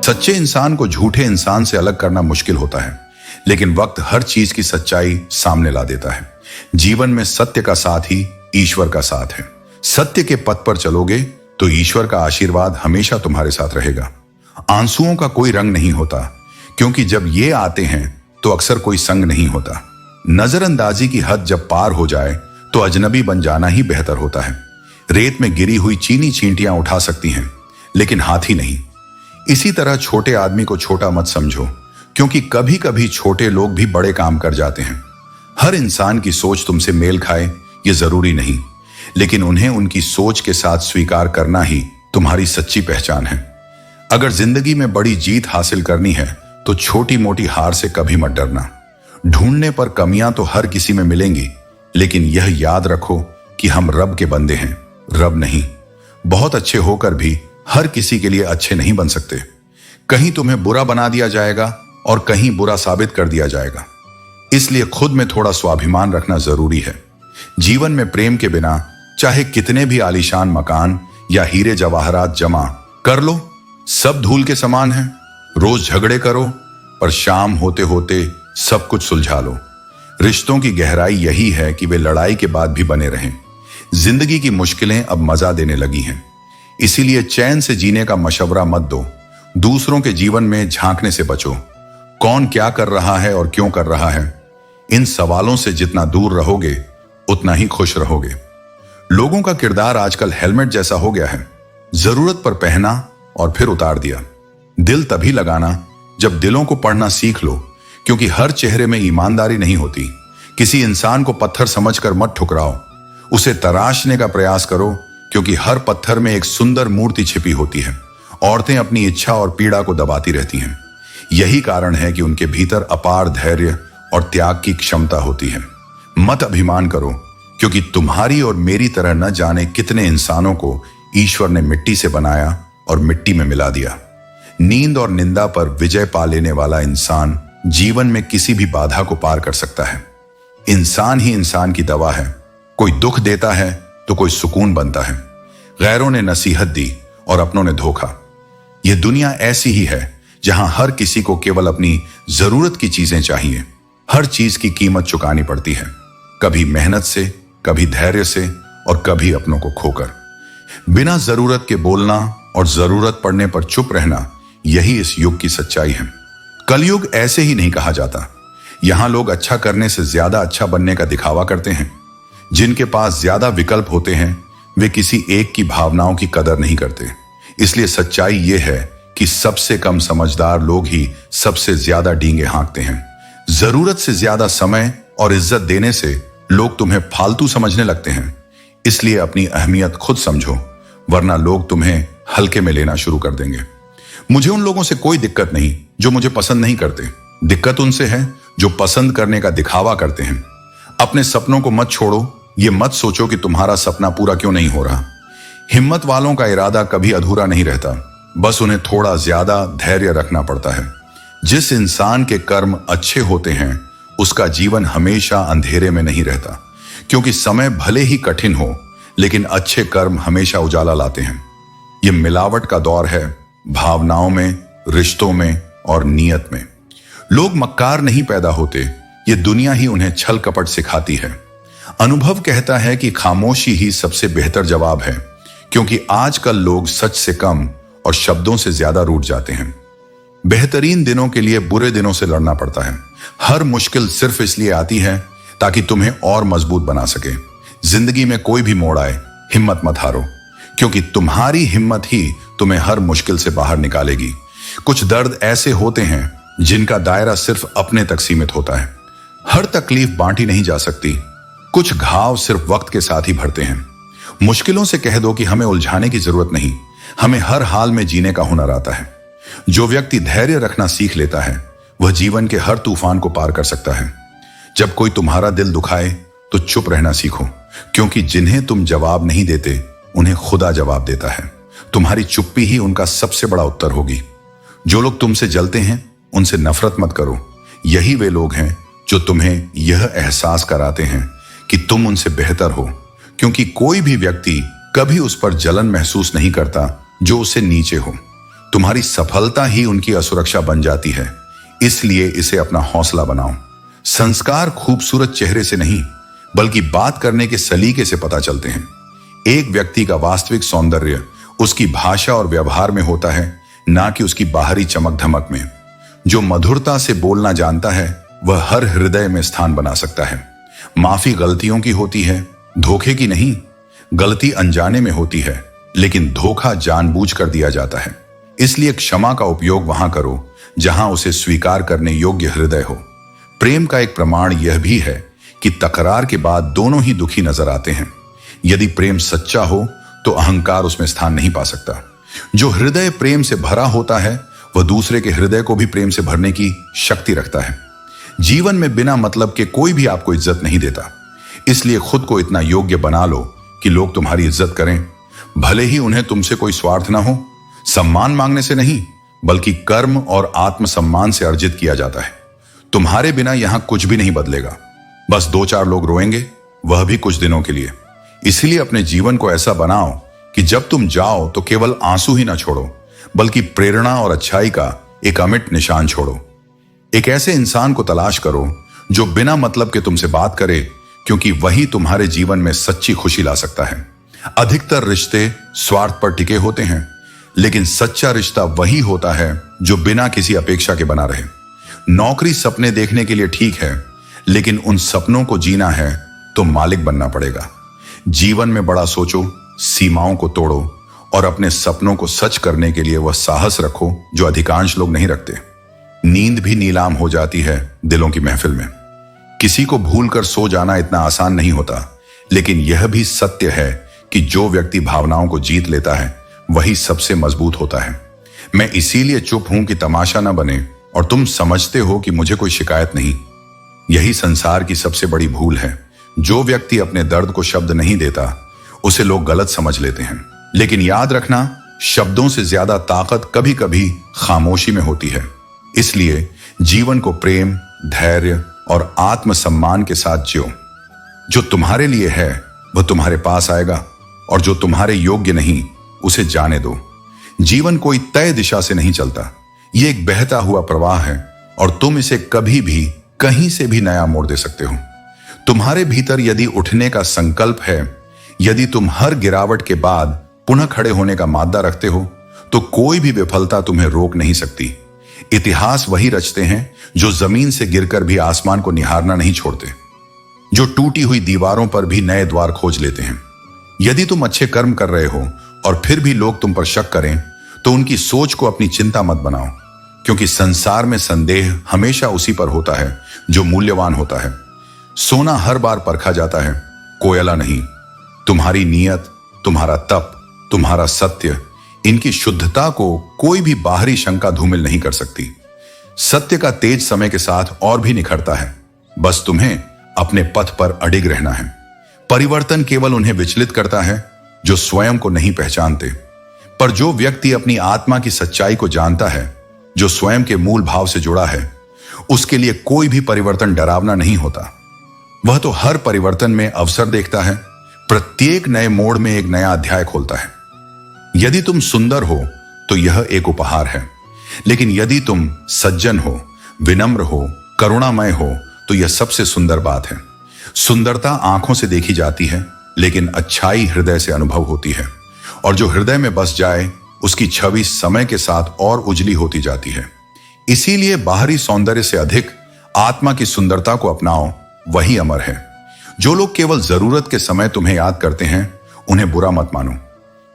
सच्चे इंसान को झूठे इंसान से अलग करना मुश्किल होता है, लेकिन वक्त हर चीज की सच्चाई सामने ला देता है। जीवन में सत्य का साथ ही ईश्वर का साथ है। सत्य के पथ पर चलोगे तो ईश्वर का आशीर्वाद हमेशा तुम्हारे साथ रहेगा। आंसुओं का कोई रंग नहीं होता, क्योंकि जब ये आते हैं तो अक्सर कोई संग नहीं होता। नजरअंदाजी की हद जब पार हो जाए तो अजनबी बन जाना ही बेहतर होता है। रेत में गिरी हुई चीनी चींटियां उठा सकती हैं, लेकिन हाथी नहीं। इसी तरह छोटे आदमी को छोटा मत समझो, क्योंकि कभी कभी छोटे लोग भी बड़े काम कर जाते हैं। हर इंसान की सोच तुमसे मेल खाए ये जरूरी नहीं, लेकिन उन्हें उनकी सोच के साथ स्वीकार करना ही तुम्हारी सच्ची पहचान है। अगर जिंदगी में बड़ी जीत हासिल करनी है तो छोटी मोटी हार से कभी मत डरना। ढूंढने पर कमियां तो हर किसी में मिलेंगी, लेकिन यह याद रखो कि हम रब के बंदे हैं, रब नहीं। बहुत अच्छे होकर भी हर किसी के लिए अच्छे नहीं बन सकते। कहीं तुम्हें बुरा बना दिया जाएगा और कहीं बुरा साबित कर दिया जाएगा। इसलिए खुद में थोड़ा स्वाभिमान रखना जरूरी है। जीवन में प्रेम के बिना चाहे कितने भी आलीशान मकान या हीरे जवाहरात जमा कर लो, सब धूल के समान है। रोज झगड़े करो, पर शाम होते होते सब कुछ सुलझा लो। रिश्तों की गहराई यही है कि वे लड़ाई के बाद भी बने रहें। जिंदगी की मुश्किलें अब मजा देने लगी हैं, इसीलिए चैन से जीने का मशवरा मत दो। दूसरों के जीवन में झांकने से बचो। कौन क्या कर रहा है और क्यों कर रहा है, इन सवालों से जितना दूर रहोगे उतना ही खुश रहोगे। लोगों का किरदार आजकल हेलमेट जैसा हो गया है, जरूरत पर पहना और फिर उतार दिया। दिल तभी लगाना जब दिलों को पढ़ना सीख लो, क्योंकि हर चेहरे में ईमानदारी नहीं होती। किसी इंसान को पत्थर समझकर मत ठुकराओ, उसे तराशने का प्रयास करो, क्योंकि हर पत्थर में एक सुंदर मूर्ति छिपी होती है। औरतें अपनी इच्छा और पीड़ा को दबाती रहती हैं। यही कारण है कि उनके भीतर अपार धैर्य और त्याग की क्षमता होती है। मत अभिमान करो, क्योंकि तुम्हारी और मेरी तरह न जाने कितने इंसानों को ईश्वर ने मिट्टी से बनाया और मिट्टी में मिला दिया। नींद और निंदा पर विजय पा लेने वाला इंसान जीवन में किसी भी बाधा को पार कर सकता है। इंसान ही इंसान की दवा है। कोई दुख देता है तो कोई सुकून बनता है। गैरों ने नसीहत दी और अपनों ने धोखा। यह दुनिया ऐसी ही है जहां हर किसी को केवल अपनी जरूरत की चीजें चाहिए। हर चीज की कीमत चुकानी पड़ती है, कभी मेहनत से, कभी धैर्य से और कभी अपनों को खोकर। बिना जरूरत के बोलना और जरूरत पड़ने पर चुप रहना, यही इस युग की सच्चाई है। कलयुग ऐसे ही नहीं कहा जाता। यहां लोग अच्छा करने से ज्यादा अच्छा बनने का दिखावा करते हैं। जिनके पास ज्यादा विकल्प होते हैं वे किसी एक की भावनाओं की कदर नहीं करते। इसलिए सच्चाई यह है कि सबसे कम समझदार लोग ही सबसे ज्यादा डींगे हाँकते हैं। जरूरत से ज्यादा समय और इज्जत देने से लोग तुम्हें फालतू समझने लगते हैं। इसलिए अपनी अहमियत खुद समझो, वरना लोग तुम्हें हल्के में लेना शुरू कर देंगे। मुझे उन लोगों से कोई दिक्कत नहीं जो मुझे पसंद नहीं करते। दिक्कत उनसे है जो पसंद करने का दिखावा करते हैं। अपने सपनों को मत छोड़ो। ये मत सोचो कि तुम्हारा सपना पूरा क्यों नहीं हो रहा। हिम्मत वालों का इरादा कभी अधूरा नहीं रहता, बस उन्हें थोड़ा ज्यादा धैर्य रखना पड़ता है। जिस इंसान के कर्म अच्छे होते हैं उसका जीवन हमेशा अंधेरे में नहीं रहता, क्योंकि समय भले ही कठिन हो लेकिन अच्छे कर्म हमेशा उजाला लाते हैं। यह मिलावट का दौर है, भावनाओं में, रिश्तों में और नीयत में। लोग मक्कार नहीं पैदा होते, ये दुनिया ही उन्हें छल कपट सिखाती है। अनुभव कहता है कि खामोशी ही सबसे बेहतर जवाब है, क्योंकि आजकल लोग सच से कम और शब्दों से ज्यादा रूठ जाते हैं। बेहतरीन दिनों के लिए बुरे दिनों से लड़ना पड़ता है। हर मुश्किल सिर्फ इसलिए आती है ताकि तुम्हें और मजबूत बना सके। जिंदगी में कोई भी मोड़ आए, हिम्मत मत हारो, क्योंकि तुम्हारी हिम्मत ही तुम्हें हर मुश्किल से बाहर निकालेगी। कुछ दर्द ऐसे होते हैं जिनका दायरा सिर्फ अपने तक सीमित होता है। हर तकलीफ बांटी नहीं जा सकती। कुछ घाव सिर्फ वक्त के साथ ही भरते हैं। मुश्किलों से कह दो कि हमें उलझाने की जरूरत नहीं, हमें हर हाल में जीने का हुनर आता है। जो व्यक्ति धैर्य रखना सीख लेता है वह जीवन के हर तूफान को पार कर सकता है। जब कोई तुम्हारा दिल दुखाए तो चुप रहना सीखो, क्योंकि जिन्हें तुम जवाब नहीं देते उन्हें खुदा जवाब देता है। तुम्हारी चुप्पी ही उनका सबसे बड़ा उत्तर होगी। जो लोग तुमसे जलते हैं उनसे नफरत मत करो। यही वे लोग हैं जो तुम्हें यह एहसास कराते हैं कि तुम उनसे बेहतर हो, क्योंकि कोई भी व्यक्ति कभी उस पर जलन महसूस नहीं करता जो उससे नीचे हो। तुम्हारी सफलता ही उनकी असुरक्षा बन जाती है, इसलिए इसे अपना हौसला बनाओ। संस्कार खूबसूरत चेहरे से नहीं बल्कि बात करने के सलीके से पता चलते हैं। एक व्यक्ति का वास्तविक सौंदर्य उसकी भाषा और व्यवहार में होता है, ना कि उसकी बाहरी चमक धमक में। जो मधुरता से बोलना जानता है वह हर हृदय में स्थान बना सकता है। माफी गलतियों की होती है, धोखे की नहीं। गलती अनजाने में होती है, लेकिन धोखा जानबूझकर दिया जाता है। इसलिए क्षमा का उपयोग वहां करो जहां उसे स्वीकार करने योग्य हृदय हो। प्रेम का एक प्रमाण यह भी है कि तकरार के बाद दोनों ही दुखी नजर आते हैं। यदि प्रेम सच्चा हो तो अहंकार उसमें स्थान नहीं पा सकता। जो हृदय प्रेम से भरा होता है वह दूसरे के हृदय को भी प्रेम से भरने की शक्ति रखता है। जीवन में बिना मतलब के कोई भी आपको इज्जत नहीं देता, इसलिए खुद को इतना योग्य बना लो कि लोग तुम्हारी इज्जत करें, भले ही उन्हें तुमसे कोई स्वार्थ ना हो। सम्मान मांगने से नहीं बल्कि कर्म और आत्मसम्मान से अर्जित किया जाता है। तुम्हारे बिना यहां कुछ भी नहीं बदलेगा, बस 2-4 लोग रोएंगे, वह भी कुछ दिनों के लिए। इसलिए अपने जीवन को ऐसा बनाओ कि जब तुम जाओ तो केवल आंसू ही ना छोड़ो बल्कि प्रेरणा और अच्छाई का एक अमिट निशान छोड़ो। एक ऐसे इंसान को तलाश करो जो बिना मतलब के तुमसे बात करे, क्योंकि वही तुम्हारे जीवन में सच्ची खुशी ला सकता है। अधिकतर रिश्ते स्वार्थ पर टिके होते हैं, लेकिन सच्चा रिश्ता वही होता है जो बिना किसी अपेक्षा के बना रहे। नौकरी सपने देखने के लिए ठीक है, लेकिन उन सपनों को जीना है तो मालिक बनना पड़ेगा। जीवन में बड़ा सोचो, सीमाओं को तोड़ो और अपने सपनों को सच करने के लिए वह साहस रखो जो अधिकांश लोग नहीं रखते। नींद भी नीलाम हो जाती है दिलों की महफिल में। किसी को भूलकर सो जाना इतना आसान नहीं होता, लेकिन यह भी सत्य है कि जो व्यक्ति भावनाओं को जीत लेता है वही सबसे मजबूत होता है। मैं इसीलिए चुप हूं कि तमाशा न बने और तुम समझते हो कि मुझे कोई शिकायत नहीं। यही संसार की सबसे बड़ी भूल है। जो व्यक्ति अपने दर्द को शब्द नहीं देता उसे लोग गलत समझ लेते हैं, लेकिन याद रखना, शब्दों से ज्यादा ताकत कभी कभी खामोशी में होती है। इसलिए जीवन को प्रेम, धैर्य और आत्मसम्मान के साथ जियो। जो तुम्हारे लिए है वह तुम्हारे पास आएगा और जो तुम्हारे योग्य नहीं उसे जाने दो। जीवन कोई तय दिशा से नहीं चलता, यह एक बहता हुआ प्रवाह है और तुम इसे कभी भी कहीं से भी नया मोड़ दे सकते हो। तुम्हारे भीतर यदि उठने का संकल्प है, यदि तुम हर गिरावट के बाद पुनः खड़े होने का मादा रखते हो, तो कोई भी विफलता तुम्हें रोक नहीं सकती। इतिहास वही रचते हैं जो जमीन से गिरकर भी आसमान को निहारना नहीं छोड़ते, जो टूटी हुई दीवारों पर भी नए द्वार खोज लेते हैं। यदि तुम अच्छे कर्म कर रहे हो और फिर भी लोग तुम पर शक करें, तो उनकी सोच को अपनी चिंता मत बनाओ, क्योंकि संसार में संदेह हमेशा उसी पर होता है जो मूल्यवान होता है। सोना हर बार परखा जाता है, कोयला नहीं। तुम्हारी नीयत, तुम्हारा तप, तुम्हारा सत्य, इनकी शुद्धता को कोई भी बाहरी शंका धूमिल नहीं कर सकती। सत्य का तेज समय के साथ और भी निखरता है, बस तुम्हें अपने पथ पर अडिग रहना है। परिवर्तन केवल उन्हें विचलित करता है जो स्वयं को नहीं पहचानते, पर जो व्यक्ति अपनी आत्मा की सच्चाई को जानता है, जो स्वयं के मूल भाव से जुड़ा है, उसके लिए कोई भी परिवर्तन डरावना नहीं होता। वह तो हर परिवर्तन में अवसर देखता है, प्रत्येक नए मोड़ में एक नया अध्याय खोलता है। यदि तुम सुंदर हो तो यह एक उपहार है, लेकिन यदि तुम सज्जन हो, विनम्र हो, करुणामय हो, तो यह सबसे सुंदर बात है। सुंदरता आंखों से देखी जाती है, लेकिन अच्छाई हृदय से अनुभव होती है, और जो हृदय में बस जाए उसकी छवि समय के साथ और उजली होती जाती है। इसीलिए बाहरी सौंदर्य से अधिक आत्मा की सुंदरता को अपनाओ, वही अमर है। जो लोग केवल जरूरत के समय तुम्हें याद करते हैं, उन्हें बुरा मत मानो।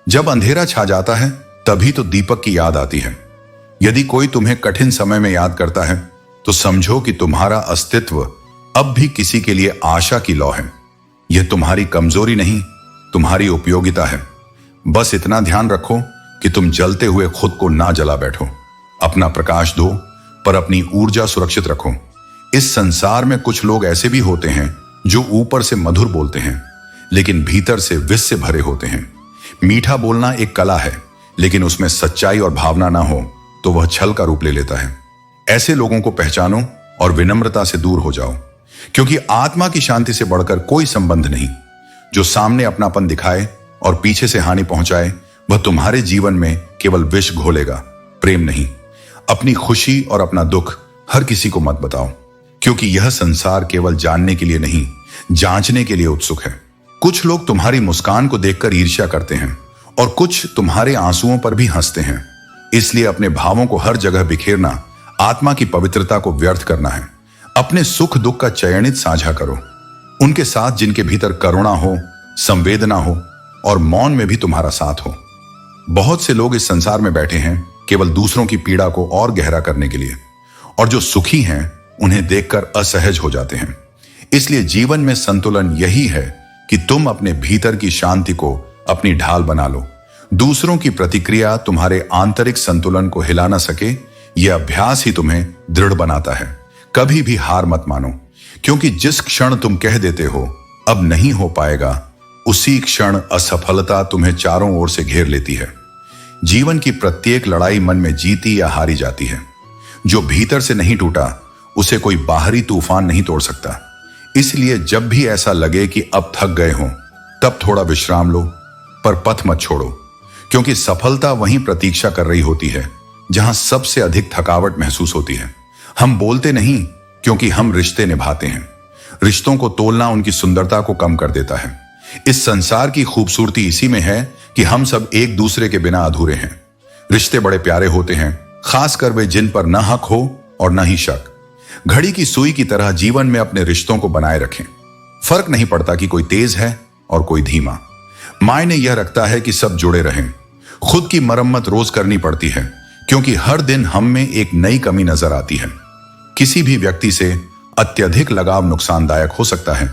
जब अंधेरा छा जाता है तभी तो दीपक की याद आती है। यदि कोई तुम्हें कठिन समय में याद करता है तो समझो कि तुम्हारा अस्तित्व अब भी किसी के लिए आशा की लौ है। यह तुम्हारी कमजोरी नहीं, तुम्हारी उपयोगिता है। बस इतना ध्यान रखो कि तुम जलते हुए खुद को ना जला बैठो। अपना प्रकाश दो, पर अपनी ऊर्जा सुरक्षित रखो। इस संसार में कुछ लोग ऐसे भी होते हैं जो ऊपर से मधुर बोलते हैं, लेकिन भीतर से विष से भरे होते हैं। मीठा बोलना एक कला है, लेकिन उसमें सच्चाई और भावना ना हो तो वह छल का रूप ले लेता है। ऐसे लोगों को पहचानो और विनम्रता से दूर हो जाओ, क्योंकि आत्मा की शांति से बढ़कर कोई संबंध नहीं। जो सामने अपनापन दिखाए और पीछे से हानि पहुंचाए, वह तुम्हारे जीवन में केवल विष घोलेगा, प्रेम नहीं। अपनी खुशी और अपना दुख हर किसी को मत बताओ, क्योंकि यह संसार केवल जानने के लिए नहीं, जांचने के लिए उत्सुक है। कुछ लोग तुम्हारी मुस्कान को देखकर ईर्ष्या करते हैं और कुछ तुम्हारे आंसुओं पर भी हंसते हैं। इसलिए अपने भावों को हर जगह बिखेरना आत्मा की पवित्रता को व्यर्थ करना है। अपने सुख दुख का चयनित साझा करो, उनके साथ जिनके भीतर करुणा हो, संवेदना हो और मौन में भी तुम्हारा साथ हो। बहुत से लोग इस संसार में बैठे हैं केवल दूसरों की पीड़ा को और गहरा करने के लिए, और जो सुखी हैं उन्हें देखकर असहज हो जाते हैं। इसलिए जीवन में संतुलन यही है कि तुम अपने भीतर की शांति को अपनी ढाल बना लो। दूसरों की प्रतिक्रिया तुम्हारे आंतरिक संतुलन को हिला ना सके, यह अभ्यास ही तुम्हें दृढ़ बनाता है। कभी भी हार मत मानो, क्योंकि जिस क्षण तुम कह देते हो अब नहीं हो पाएगा, उसी क्षण असफलता तुम्हें चारों ओर से घेर लेती है। जीवन की प्रत्येक लड़ाई मन में जीती या हारी जाती है। जो भीतर से नहीं टूटा उसे कोई बाहरी तूफान नहीं तोड़ सकता। इसलिए जब भी ऐसा लगे कि अब थक गए हो, तब थोड़ा विश्राम लो, पर पथ मत छोड़ो, क्योंकि सफलता वहीं प्रतीक्षा कर रही होती है जहां सबसे अधिक थकावट महसूस होती है। हम बोलते नहीं क्योंकि हम रिश्ते निभाते हैं। रिश्तों को तोलना उनकी सुंदरता को कम कर देता है। इस संसार की खूबसूरती इसी में है कि हम सब एक दूसरे के बिना अधूरे हैं। रिश्ते बड़े प्यारे होते हैं, खासकर वे जिन पर न हक हो और न ही शक। घड़ी की सुई की तरह जीवन में अपने रिश्तों को बनाए रखें। फर्क नहीं पड़ता कि कोई तेज है और कोई धीमा। मायने यह रखता है कि सब जुड़े रहें। खुद की मरम्मत रोज करनी पड़ती है, क्योंकि हर दिन हम में एक नई कमी नजर आती है। किसी भी व्यक्ति से अत्यधिक लगाव नुकसानदायक हो सकता है,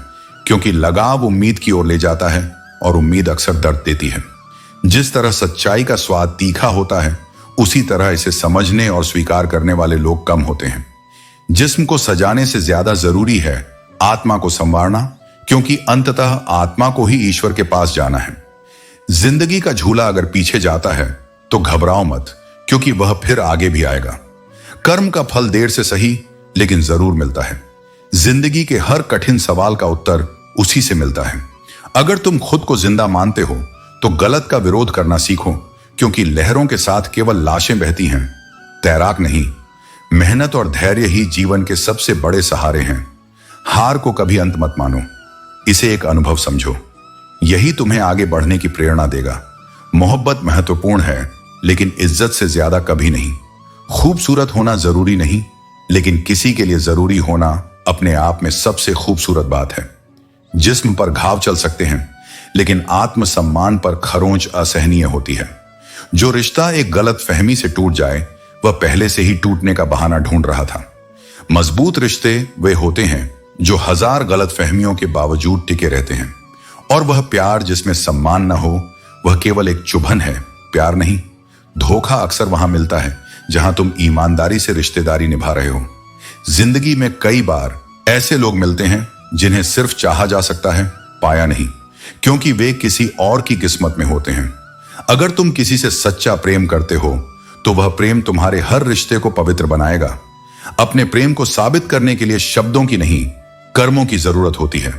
क्योंकि लगाव उम्मीद की ओर ले जाता है और उम्मीद अक्सर दर्द देती है। जिस तरह सच्चाई का स्वाद तीखा होता है, उसी तरह इसे समझने और स्वीकार करने वाले लोग कम होते हैं। जिस्म को सजाने से ज्यादा जरूरी है आत्मा को संवारना, क्योंकि अंततः आत्मा को ही ईश्वर के पास जाना है। जिंदगी का झूला अगर पीछे जाता है तो घबराओ मत, क्योंकि वह फिर आगे भी आएगा। कर्म का फल देर से सही लेकिन जरूर मिलता है। जिंदगी के हर कठिन सवाल का उत्तर उसी से मिलता है। अगर तुम खुद को जिंदा मानते हो तो गलत का विरोध करना सीखो, क्योंकि लहरों के साथ केवल लाशें बहती हैं, तैराक नहीं। मेहनत और धैर्य ही जीवन के सबसे बड़े सहारे हैं। हार को कभी अंत मत मानो, इसे एक अनुभव समझो। यही तुम्हें आगे बढ़ने की प्रेरणा देगा। मोहब्बत महत्वपूर्ण है, लेकिन इज्जत से ज्यादा कभी नहीं। खूबसूरत होना जरूरी नहीं, लेकिन किसी के लिए जरूरी होना अपने आप में सबसे खूबसूरत बात है। जिस्म पर घाव चल सकते हैं, लेकिन आत्मसम्मान पर खरोंच असहनीय होती है। जो रिश्ता एक गलत फहमी से टूट जाए, वह पहले से ही टूटने का बहाना ढूंढ रहा था। मजबूत रिश्ते वे होते हैं जो हजार गलत फहमियों के बावजूद टिके रहते हैं। और वह प्यार जिसमें सम्मान न हो, वह केवल एक चुभन है, प्यार नहीं। धोखा अक्सर वहां मिलता है जहां तुम ईमानदारी से रिश्तेदारी निभा रहे हो। जिंदगी में कई बार ऐसे लोग मिलते हैं जिन्हें सिर्फ चाहा जा सकता है, पाया नहीं, क्योंकि वे किसी और की किस्मत में होते हैं। अगर तुम किसी से सच्चा प्रेम करते हो तो वह प्रेम तुम्हारे हर रिश्ते को पवित्र बनाएगा। अपने प्रेम को साबित करने के लिए शब्दों की नहीं, कर्मों की जरूरत होती है।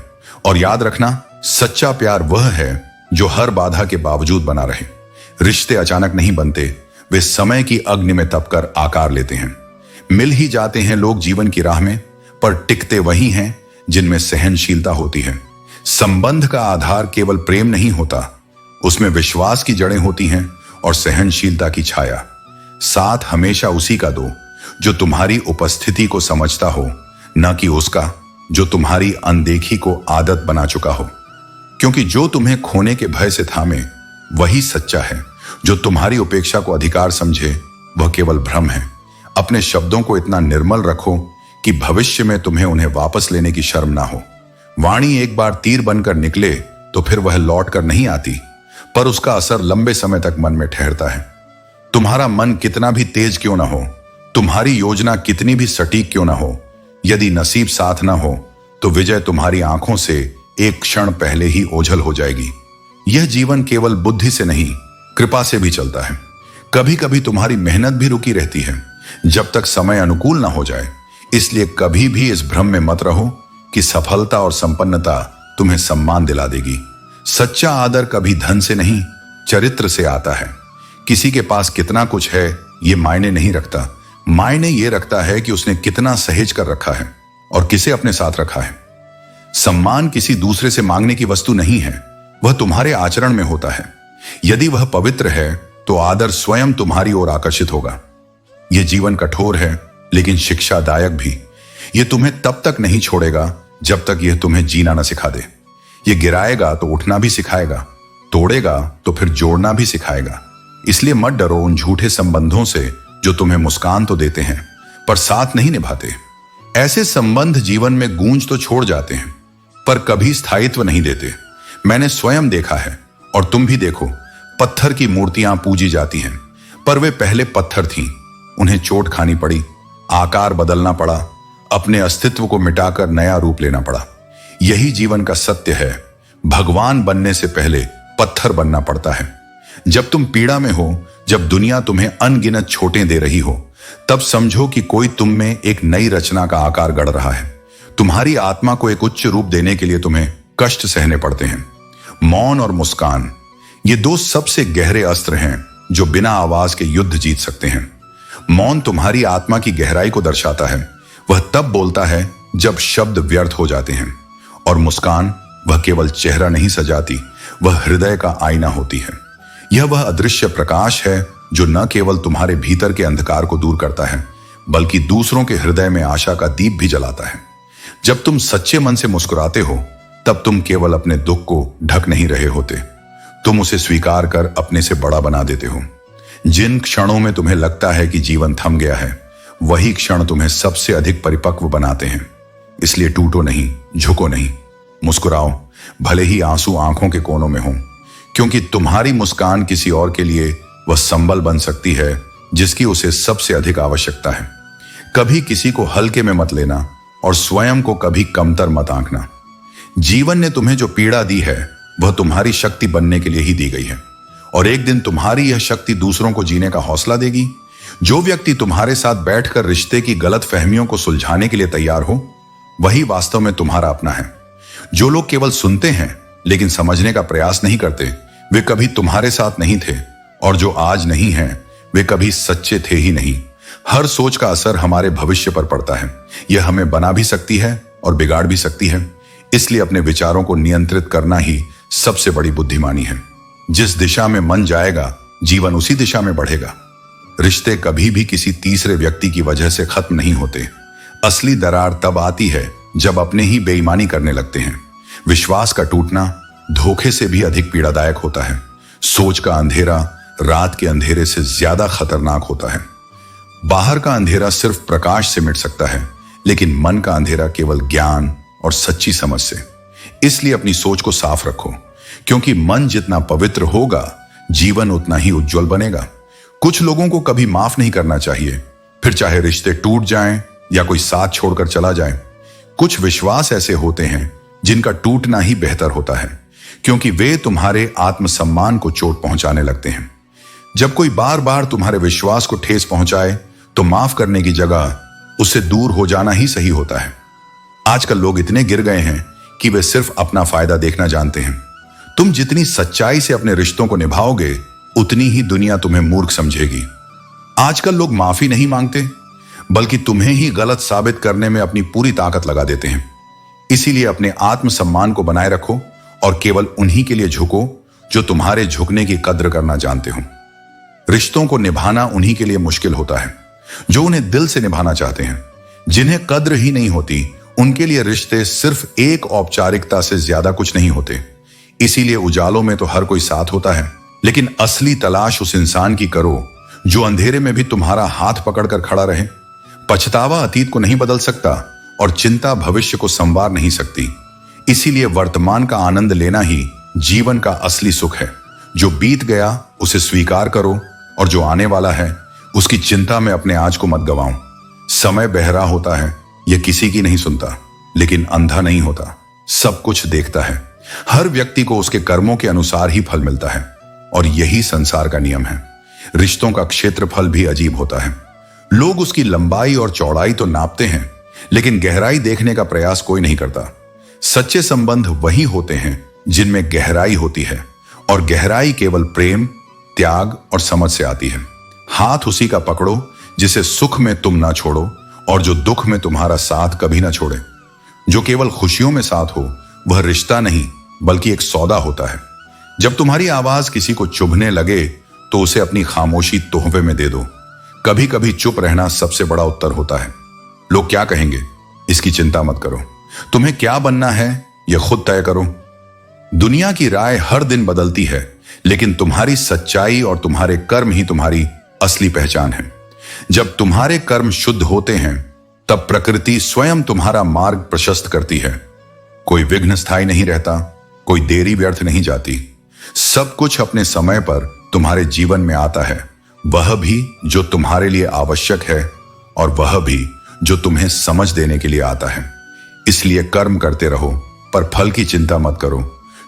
और याद रखना, सच्चा प्यार वह है जो हर बाधा के बावजूद बना रहे। रिश्ते अचानक नहीं बनते, वे समय की अग्नि में तपकर आकार लेते हैं। मिल ही जाते हैं लोग जीवन की राह में, पर टिकते वही हैं जिनमें सहनशीलता होती है। संबंध का आधार केवल प्रेम नहीं होता, उसमें विश्वास की जड़ें होती हैं और सहनशीलता की छाया। साथ हमेशा उसी का दो जो तुम्हारी उपस्थिति को समझता हो, न कि उसका जो तुम्हारी अनदेखी को आदत बना चुका हो। क्योंकि जो तुम्हें खोने के भय से थामे वही सच्चा है। जो तुम्हारी उपेक्षा को अधिकार समझे वह केवल भ्रम है। अपने शब्दों को इतना निर्मल रखो कि भविष्य में तुम्हें उन्हें वापस लेने की शर्म ना हो। वाणी एक बार तीर बनकर निकले तो फिर वह लौट कर नहीं आती, पर उसका असर लंबे समय तक मन में ठहरता है। तुम्हारा मन कितना भी तेज क्यों ना हो, तुम्हारी योजना कितनी भी सटीक क्यों ना हो, यदि नसीब साथ ना हो तो विजय तुम्हारी आंखों से एक क्षण पहले ही ओझल हो जाएगी। यह जीवन केवल बुद्धि से नहीं, कृपा से भी चलता है। कभी कभी तुम्हारी मेहनत भी रुकी रहती है जब तक समय अनुकूल ना हो जाए। इसलिए कभी भी इस भ्रम में मत रहो कि सफलता और संपन्नता तुम्हें सम्मान दिला देगी। सच्चा आदर कभी धन से नहीं, चरित्र से आता है। किसी के पास कितना कुछ है ये मायने नहीं रखता, मायने ये रखता है कि उसने कितना सहेज कर रखा है और किसे अपने साथ रखा है। सम्मान किसी दूसरे से मांगने की वस्तु नहीं है, वह तुम्हारे आचरण में होता है। यदि वह पवित्र है तो आदर स्वयं तुम्हारी ओर आकर्षित होगा। यह जीवन कठोर है लेकिन शिक्षादायक भी। यह तुम्हें तब तक नहीं छोड़ेगा जब तक यह तुम्हें जीना न सिखा दे। यह गिराएगा तो उठना भी सिखाएगा, तोड़ेगा तो फिर जोड़ना भी सिखाएगा। इसलिए मत डरो उन झूठे संबंधों से जो तुम्हें मुस्कान तो देते हैं पर साथ नहीं निभाते। ऐसे संबंध जीवन में गूंज तो छोड़ जाते हैं पर कभी स्थायित्व नहीं देते। मैंने स्वयं देखा है और तुम भी देखो। पत्थर की मूर्तियां पूजी जाती हैं पर वे पहले पत्थर थीं। उन्हें चोट खानी पड़ी, आकार बदलना पड़ा, अपने अस्तित्व को मिटाकर नया रूप लेना पड़ा। यही जीवन का सत्य है। भगवान बनने से पहले पत्थर बनना पड़ता है। जब तुम पीड़ा में हो, जब दुनिया तुम्हें अनगिनत चोटें दे रही हो, तब समझो कि कोई तुम में एक नई रचना का आकार गढ़ रहा है। तुम्हारी आत्मा को एक उच्च रूप देने के लिए तुम्हें कष्ट सहने पड़ते हैं। मौन और मुस्कान, ये दो सबसे गहरे अस्त्र हैं जो बिना आवाज के युद्ध जीत सकते हैं। मौन तुम्हारी आत्मा की गहराई को दर्शाता है। वह तब बोलता है जब शब्द व्यर्थ हो जाते हैं। और मुस्कान, वह केवल चेहरा नहीं सजाती, वह हृदय का आईना होती है। यह वह अदृश्य प्रकाश है जो न केवल तुम्हारे भीतर के अंधकार को दूर करता है बल्कि दूसरों के हृदय में आशा का दीप भी जलाता है। जब तुम सच्चे मन से मुस्कुराते हो तब तुम केवल अपने दुख को ढक नहीं रहे होते, तुम उसे स्वीकार कर अपने से बड़ा बना देते हो। जिन क्षणों में तुम्हें लगता है कि जीवन थम गया है, वही क्षण तुम्हें सबसे अधिक परिपक्व बनाते हैं। इसलिए टूटो नहीं, झुको नहीं, मुस्कुराओ, भले ही आंसू आंखों के कोनों में हो, क्योंकि तुम्हारी मुस्कान किसी और के लिए वह संबल बन सकती है जिसकी उसे सबसे अधिक आवश्यकता है। कभी किसी को हल्के में मत लेना और स्वयं को कभी कमतर मत आंकना। जीवन ने तुम्हें जो पीड़ा दी है वह तुम्हारी शक्ति बनने के लिए ही दी गई है और एक दिन तुम्हारी यह शक्ति दूसरों को जीने का हौसला देगी। जो व्यक्ति तुम्हारे साथ बैठकर रिश्ते की गलत फहमियों को सुलझाने के लिए तैयार हो, वही वास्तव में तुम्हारा अपना है। जो लोग केवल सुनते हैं लेकिन समझने का प्रयास नहीं करते, वे कभी तुम्हारे साथ नहीं थे, और जो आज नहीं हैं, वे कभी सच्चे थे ही नहीं। हर सोच का असर हमारे भविष्य पर पड़ता है। यह हमें बना भी सकती है और बिगाड़ भी सकती है। इसलिए अपने विचारों को नियंत्रित करना ही सबसे बड़ी बुद्धिमानी है। जिस दिशा में मन जाएगा, जीवन उसी दिशा में बढ़ेगा। रिश्ते कभी भी किसी तीसरे व्यक्ति की वजह से खत्म नहीं होते। असली दरार तब आती है जब अपने ही बेईमानी करने लगते हैं। विश्वास का टूटना धोखे से भी अधिक पीड़ादायक होता है। सोच का अंधेरा रात के अंधेरे से ज्यादा खतरनाक होता है। बाहर का अंधेरा सिर्फ प्रकाश से मिट सकता है, लेकिन मन का अंधेरा केवल ज्ञान और सच्ची समझ से। इसलिए अपनी सोच को साफ रखो, क्योंकि मन जितना पवित्र होगा, जीवन उतना ही उज्जवल बनेगा। कुछ लोगों को कभी माफ नहीं करना चाहिए, फिर चाहे रिश्ते टूट जाएं या कोई साथ छोड़कर चला जाए। कुछ विश्वास ऐसे होते हैं जिनका टूटना ही बेहतर होता है, क्योंकि वे तुम्हारे आत्मसम्मान को चोट पहुंचाने लगते हैं। जब कोई बार बार तुम्हारे विश्वास को ठेस पहुंचाए तो माफ करने की जगह उससे दूर हो जाना ही सही होता है। आजकल लोग इतने गिर गए हैं कि वे सिर्फ अपना फायदा देखना जानते हैं। तुम जितनी सच्चाई से अपने रिश्तों को निभाओगे, उतनी ही दुनिया तुम्हें मूर्ख समझेगी। आजकल लोग माफी नहीं मांगते, बल्कि तुम्हें ही गलत साबित करने में अपनी पूरी ताकत लगा देते हैं। इसीलिए अपने आत्मसम्मान को बनाए रखो और केवल उन्हीं के लिए झुको जो तुम्हारे झुकने की कद्र करना जानते हो। रिश्तों को निभाना उन्हीं के लिए मुश्किल होता है जो उन्हें दिल से निभाना चाहते हैं। जिन्हें कद्र ही नहीं होती, उनके लिए रिश्ते सिर्फ एक औपचारिकता से ज्यादा कुछ नहीं होते। इसीलिए उजालों में तो हर कोई साथ होता है, लेकिन असली तलाश उस इंसान की करो जो अंधेरे में भी तुम्हारा हाथ पकड़कर खड़ा रहे। पछतावा अतीत को नहीं बदल सकता और चिंता भविष्य को संवार नहीं सकती। इसीलिए वर्तमान का आनंद लेना ही जीवन का असली सुख है। जो बीत गया उसे स्वीकार करो और जो आने वाला है उसकी चिंता में अपने आज को मत गवाओ। समय बहरा होता है, यह किसी की नहीं सुनता, लेकिन अंधा नहीं होता, सब कुछ देखता है। हर व्यक्ति को उसके कर्मों के अनुसार ही फल मिलता है और यही संसार का नियम है। रिश्तों का क्षेत्रफल भी अजीब होता है। लोग उसकी लंबाई और चौड़ाई तो नापते हैं, लेकिन गहराई देखने का प्रयास कोई नहीं करता। सच्चे संबंध वही होते हैं जिनमें गहराई होती है और गहराई केवल प्रेम, त्याग और समझ से आती है। हाथ उसी का पकड़ो जिसे सुख में तुम ना छोड़ो और जो दुख में तुम्हारा साथ कभी ना छोड़े। जो केवल खुशियों में साथ हो वह रिश्ता नहीं बल्कि एक सौदा होता है। जब तुम्हारी आवाज किसी को चुभने लगे तो उसे अपनी खामोशी तोहफे में दे दो। कभी कभी चुप रहना सबसे बड़ा उत्तर होता है। लोग क्या कहेंगे इसकी चिंता मत करो। तुम्हें क्या बनना है यह खुद तय करो। दुनिया की राय हर दिन बदलती है, लेकिन तुम्हारी सच्चाई और तुम्हारे कर्म ही तुम्हारी असली पहचान है। जब तुम्हारे कर्म शुद्ध होते हैं तब प्रकृति स्वयं तुम्हारा मार्ग प्रशस्त करती है। कोई विघ्न स्थायी नहीं रहता, कोई देरी व्यर्थ नहीं जाती। सब कुछ अपने समय पर तुम्हारे जीवन में आता है, वह भी जो तुम्हारे लिए आवश्यक है और वह भी जो तुम्हें समझ देने के लिए आता है। इसलिए कर्म करते रहो पर फल की चिंता मत करो,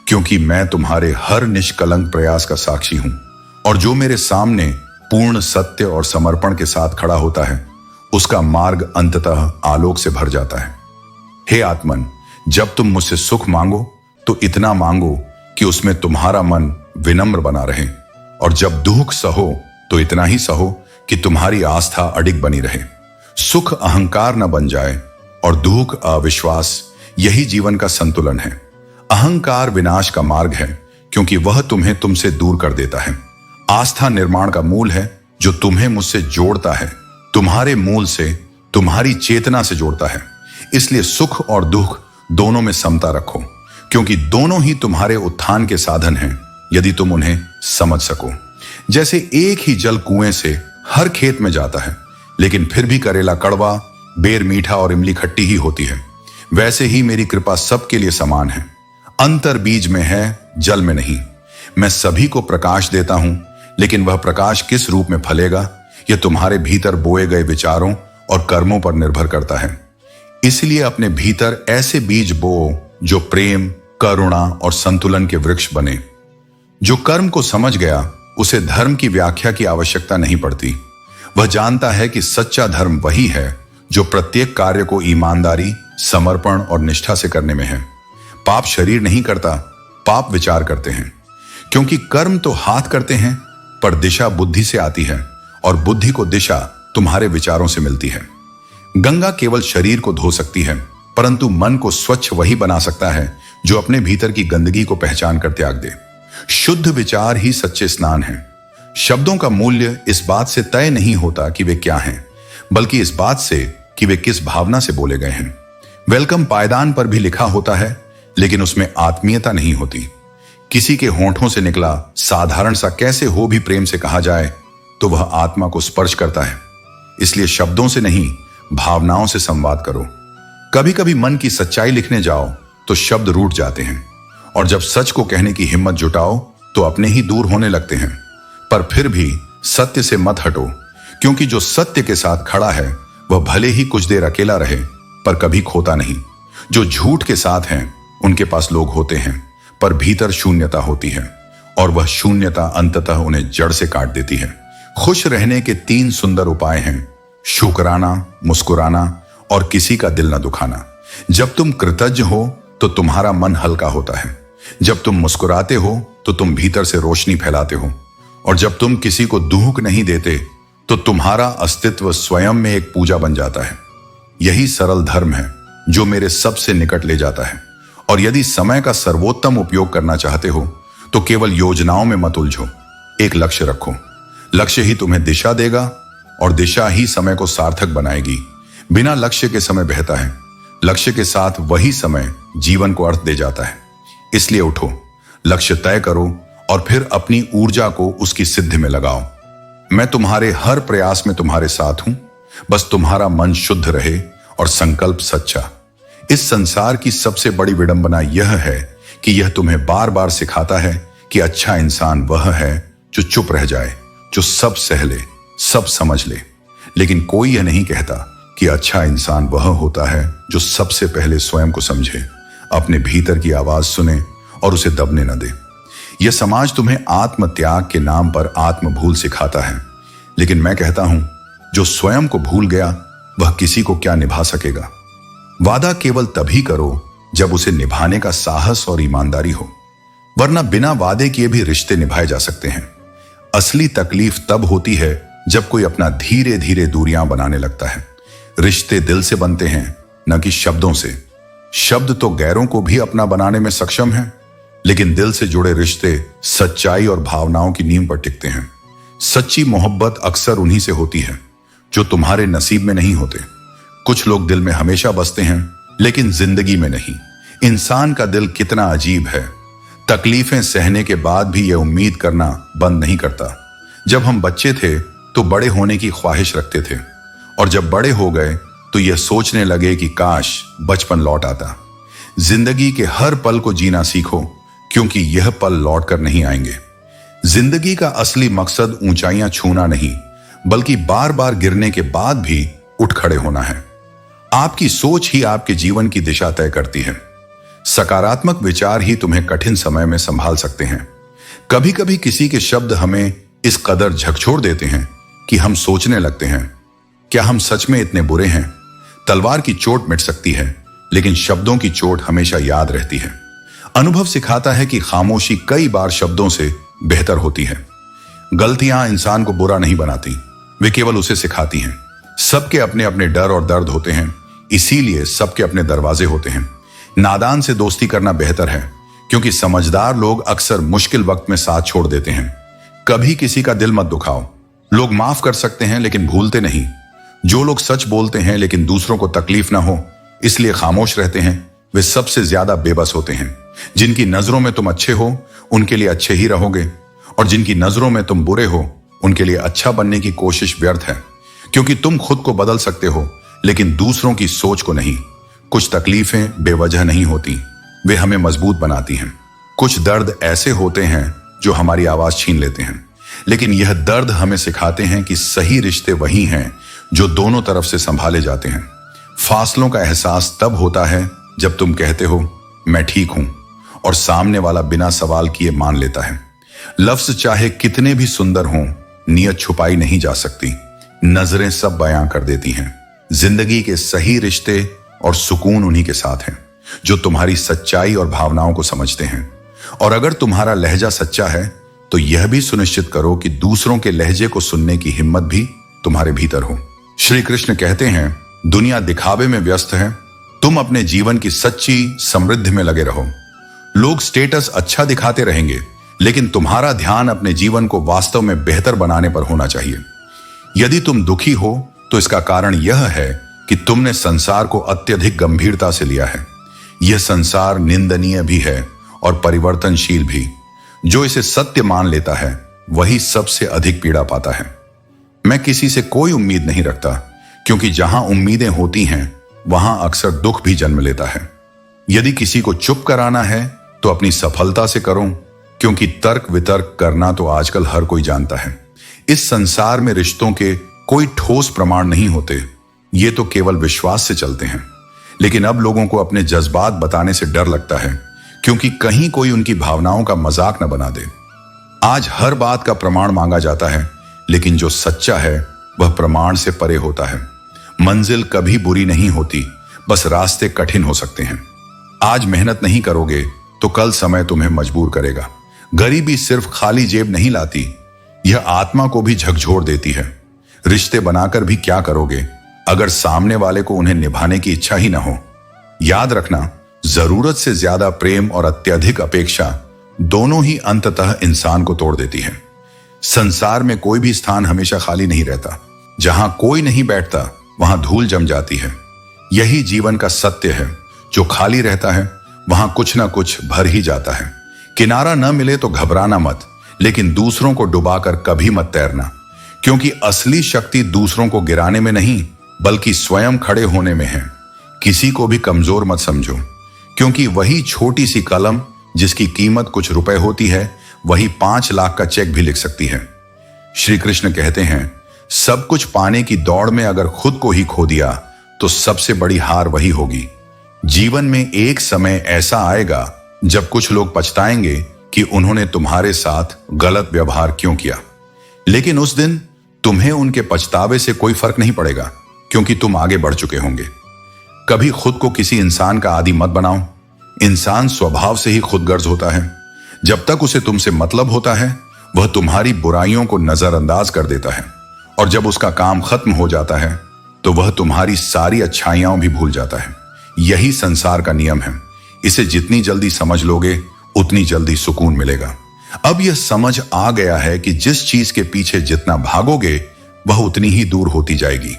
क्योंकि मैं तुम्हारे हर निष्कलंक प्रयास का साक्षी हूं और जो मेरे सामने पूर्ण सत्य और समर्पण के साथ खड़ा होता है उसका मार्ग अंततः आलोक से भर जाता है। हे आत्मन, जब तुम मुझसे सुख मांगो तो इतना मांगो कि उसमें तुम्हारा मन विनम्र बना रहे, और जब दुख सहो तो इतना ही सहो कि तुम्हारी आस्था अडिग बनी रहे। सुख अहंकार न बन जाए और दुख अविश्वास, यही जीवन का संतुलन है। अहंकार विनाश का मार्ग है, क्योंकि वह तुम्हें तुमसे दूर कर देता है। आस्था निर्माण का मूल है, जो तुम्हें मुझसे जोड़ता है, तुम्हारे मूल से, तुम्हारी चेतना से जोड़ता है। इसलिए सुख और दुख दोनों में समता रखो, क्योंकि दोनों ही तुम्हारे उत्थान के साधन हैं, यदि तुम उन्हें समझ सको। जैसे एक ही जल कुएं से हर खेत में जाता है, लेकिन फिर भी करेला कड़वा, बेर मीठा और इमली खट्टी ही होती है, वैसे ही मेरी कृपा सबके लिए समान है। अंतर बीज में है, जल में नहीं। मैं सभी को प्रकाश देता हूं, लेकिन वह प्रकाश किस रूप में फलेगा यह तुम्हारे भीतर बोए गए विचारों और कर्मों पर निर्भर करता है। इसलिए अपने भीतर ऐसे बीज बोओ जो प्रेम, करुणा और संतुलन के वृक्ष बने। जो कर्म को समझ गया उसे धर्म की व्याख्या की आवश्यकता नहीं पड़ती। वह जानता है कि सच्चा धर्म वही है जो प्रत्येक कार्य को ईमानदारी, समर्पण और निष्ठा से करने में है। पाप शरीर नहीं करता, पाप विचार करते हैं, क्योंकि कर्म तो हाथ करते हैं पर दिशा बुद्धि से आती है और बुद्धि को दिशा तुम्हारे विचारों से मिलती है। गंगा केवल शरीर को धो सकती है, परंतु मन को स्वच्छ वही बना सकता है जो अपने भीतर की गंदगी को पहचान कर त्याग दे। शुद्ध विचार ही सच्चे स्नान है। शब्दों का मूल्य इस बात से तय नहीं होता कि वे क्या हैं, बल्कि इस बात से कि वे किस भावना से बोले गए हैं। वेलकम पायदान पर भी लिखा होता है, लेकिन उसमें आत्मीयता नहीं होती। किसी के होंठों से निकला साधारण सा कैसे हो भी प्रेम से कहा जाए तो वह आत्मा को स्पर्श करता है। इसलिए शब्दों से नहीं, भावनाओं से संवाद करो। कभी कभी मन की सच्चाई लिखने जाओ तो शब्द रूठ जाते हैं, और जब सच को कहने की हिम्मत जुटाओ तो अपने ही दूर होने लगते हैं। पर फिर भी सत्य से मत हटो, क्योंकि जो सत्य के साथ खड़ा है वह भले ही कुछ देर अकेला रहे पर कभी खोता नहीं। जो झूठ के साथ हैं उनके पास लोग होते हैं, पर भीतर शून्यता होती है, और वह शून्यता अंततः उन्हें जड़ से काट देती है। खुश रहने के 3 सुंदर उपाय हैं: शुक्राना, मुस्कुराना और किसी का दिल न दुखाना। जब तुम कृतज्ञ हो तो तुम्हारा मन हल्का होता है। जब तुम मुस्कुराते हो तो तुम भीतर से रोशनी फैलाते हो, और जब तुम किसी को दुख नहीं देते तो तुम्हारा अस्तित्व स्वयं में एक पूजा बन जाता है। यही सरल धर्म है जो मेरे सबसे निकट ले जाता है। और यदि समय का सर्वोत्तम उपयोग करना चाहते हो तो केवल योजनाओं में मत उलझो। एक लक्ष्य रखो। लक्ष्य ही तुम्हें दिशा देगा और दिशा ही समय को सार्थक बनाएगी। बिना लक्ष्य के समय बहता है, लक्ष्य के साथ वही समय जीवन को अर्थ दे जाता है। इसलिए उठो, लक्ष्य तय करो और फिर अपनी ऊर्जा को उसकी सिद्धि में लगाओ। मैं तुम्हारे हर प्रयास में तुम्हारे साथ हूं, बस तुम्हारा मन शुद्ध रहे और संकल्प सच्चा। इस संसार की सबसे बड़ी विडंबना यह है कि यह तुम्हें बार बार सिखाता है कि अच्छा इंसान वह है जो चुप रह जाए, जो सब सह ले, सब समझ ले। लेकिन कोई यह नहीं कहता कि अच्छा इंसान वह होता है जो सबसे पहले स्वयं को समझे, अपने भीतर की आवाज सुने और उसे दबने न दे। यह समाज तुम्हें आत्म त्याग के नाम पर आत्म भूल सिखाता है, लेकिन मैं कहता हूं जो स्वयं को भूल गया वह किसी को क्या निभा सकेगा। वादा केवल तभी करो जब उसे निभाने का साहस और ईमानदारी हो। वरना बिना वादे किए भी रिश्ते निभाए जा सकते हैं। असली तकलीफ तब होती है जब कोई अपना धीरे धीरे दूरियां बनाने लगता है। रिश्ते दिल से बनते हैं, न कि शब्दों से। शब्द तो गैरों को भी अपना बनाने में सक्षम है, लेकिन दिल से जुड़े रिश्ते सच्चाई और भावनाओं की नींव पर टिकते हैं। सच्ची मोहब्बत अक्सर उन्हीं से होती है जो तुम्हारे नसीब में नहीं होते। कुछ लोग दिल में हमेशा बसते हैं, लेकिन जिंदगी में नहीं। इंसान का दिल कितना अजीब है, तकलीफें सहने के बाद भी यह उम्मीद करना बंद नहीं करता। जब हम बच्चे थे तो बड़े होने की ख्वाहिश रखते थे, और जब बड़े हो गए तो यह सोचने लगे कि काश बचपन लौट आता। जिंदगी के हर पल को जीना सीखो, क्योंकि यह पल लौट कर नहीं आएंगे। जिंदगी का असली मकसद ऊंचाइयां छूना नहीं, बल्कि बार बार गिरने के बाद भी उठ खड़े होना है। आपकी सोच ही आपके जीवन की दिशा तय करती है। सकारात्मक विचार ही तुम्हें कठिन समय में संभाल सकते हैं। कभी कभी किसी के शब्द हमें इस कदर झकझोर देते हैं कि हम सोचने लगते हैं, क्या हम सच में इतने बुरे हैं? तलवार की चोट मिट सकती है, लेकिन शब्दों की चोट हमेशा याद रहती है। अनुभव सिखाता है कि खामोशी कई बार शब्दों से बेहतर होती है। गलतियां इंसान को बुरा नहीं बनाती, वे केवल उसे सिखाती हैं। सबके अपने अपने डर और दर्द होते हैं, इसीलिए सबके अपने दरवाजे होते हैं। नादान से दोस्ती करना बेहतर है, क्योंकि समझदार लोग अक्सर मुश्किल वक्त में साथ छोड़ देते हैं। कभी किसी का दिल मत दुखाओ। लोग माफ कर सकते हैं, लेकिन भूलते नहीं। जो लोग सच बोलते हैं लेकिन दूसरों को तकलीफ ना हो इसलिए खामोश रहते हैं, वे सबसे ज्यादा बेबस होते हैं। जिनकी नजरों में तुम अच्छे हो, उनके लिए अच्छे ही रहोगे, और जिनकी नजरों में तुम बुरे हो, उनके लिए अच्छा बनने की कोशिश व्यर्थ है। क्योंकि तुम खुद को बदल सकते हो, लेकिन दूसरों की सोच को नहीं। कुछ तकलीफें बेवजह नहीं होती, वे हमें मजबूत बनाती हैं। कुछ दर्द ऐसे होते हैं जो हमारी आवाज छीन लेते हैं, लेकिन यह दर्द हमें सिखाते हैं कि सही रिश्ते वही हैं जो दोनों तरफ से संभाले जाते हैं। फासलों का एहसास तब होता है जब तुम कहते हो मैं ठीक हूं, और सामने वाला बिना सवाल किए मान लेता है। लफ्ज चाहे कितने भी सुंदर हों, नियत छुपाई नहीं जा सकती। नजरें सब बयां कर देती हैं। जिंदगी के सही रिश्ते और सुकून उन्हीं के साथ हैं जो तुम्हारी सच्चाई और भावनाओं को समझते हैं। और अगर तुम्हारा लहजा सच्चा है तो यह भी सुनिश्चित करो कि दूसरों के लहजे को सुनने की हिम्मत भी तुम्हारे भीतर हो। श्री कृष्ण कहते हैं, दुनिया दिखावे में व्यस्त है, तुम अपने जीवन की सच्ची समृद्धि में लगे रहो। लोग स्टेटस अच्छा दिखाते रहेंगे, लेकिन तुम्हारा ध्यान अपने जीवन को वास्तव में बेहतर बनाने पर होना चाहिए। यदि तुम दुखी हो तो इसका कारण यह है कि तुमने संसार को अत्यधिक गंभीरता से लिया है। यह संसार निंदनीय भी है और परिवर्तनशील भी। जो इसे सत्य मान लेता है वही सबसे अधिक पीड़ा पाता है। मैं किसी से कोई उम्मीद नहीं रखता, क्योंकि जहां उम्मीदें होती हैं वहां अक्सर दुख भी जन्म लेता है। यदि किसी को चुप कराना है तो अपनी सफलता से करो, क्योंकि तर्क वितर्क करना तो आजकल हर कोई जानता है। इस संसार में रिश्तों के कोई ठोस प्रमाण नहीं होते, ये तो केवल विश्वास से चलते हैं। लेकिन अब लोगों को अपने जज्बात बताने से डर लगता है, क्योंकि कहीं कोई उनकी भावनाओं का मजाक न बना दे। आज हर बात का प्रमाण मांगा जाता है, लेकिन जो सच्चा है वह प्रमाण से परे होता है। मंजिल कभी बुरी नहीं होती, बस रास्ते कठिन हो सकते हैं। आज मेहनत नहीं करोगे तो कल समय तुम्हें मजबूर करेगा। गरीबी सिर्फ खाली जेब नहीं लाती, यह आत्मा को भी झकझोर देती है। रिश्ते बनाकर भी क्या करोगे अगर सामने वाले को उन्हें निभाने की इच्छा ही ना हो। याद रखना, जरूरत से ज्यादा प्रेम और अत्यधिक अपेक्षा दोनों ही अंततः इंसान को तोड़ देती है। संसार में कोई भी स्थान हमेशा खाली नहीं रहता। जहां कोई नहीं बैठता वहां धूल जम जाती है। यही जीवन का सत्य है, जो खाली रहता है वहां कुछ ना कुछ भर ही जाता है। किनारा न मिले तो घबराना मत, लेकिन दूसरों को डुबाकर कभी मत तैरना, क्योंकि असली शक्ति दूसरों को गिराने में नहीं बल्कि स्वयं खड़े होने में है। किसी को भी कमजोर मत समझो, क्योंकि वही छोटी सी कलम जिसकी कीमत कुछ रुपए होती है, वही 5 लाख का चेक भी लिख सकती है। श्री कृष्ण कहते हैं, सब कुछ पाने की दौड़ में अगर खुद को ही खो दिया तो सबसे बड़ी हार वही होगी। जीवन में एक समय ऐसा आएगा जब कुछ लोग पछताएंगे कि उन्होंने तुम्हारे साथ गलत व्यवहार क्यों किया, लेकिन उस दिन तुम्हें उनके पछतावे से कोई फर्क नहीं पड़ेगा, क्योंकि तुम आगे बढ़ चुके होंगे। कभी खुद को किसी इंसान का आदी मत बनाओ। इंसान स्वभाव से ही खुदगर्ज होता है, जब तक उसे तुमसे मतलब होता है वह तुम्हारी बुराइयों को नजरअंदाज कर देता है, और जब उसका काम खत्म हो जाता है तो वह तुम्हारी सारी अच्छाइयां भी भूल जाता है। यही संसार का नियम है। इसे जितनी जल्दी समझ लोगे उतनी जल्दी सुकून मिलेगा। अब यह समझ आ गया है कि जिस चीज के पीछे जितना भागोगे वह उतनी ही दूर होती जाएगी।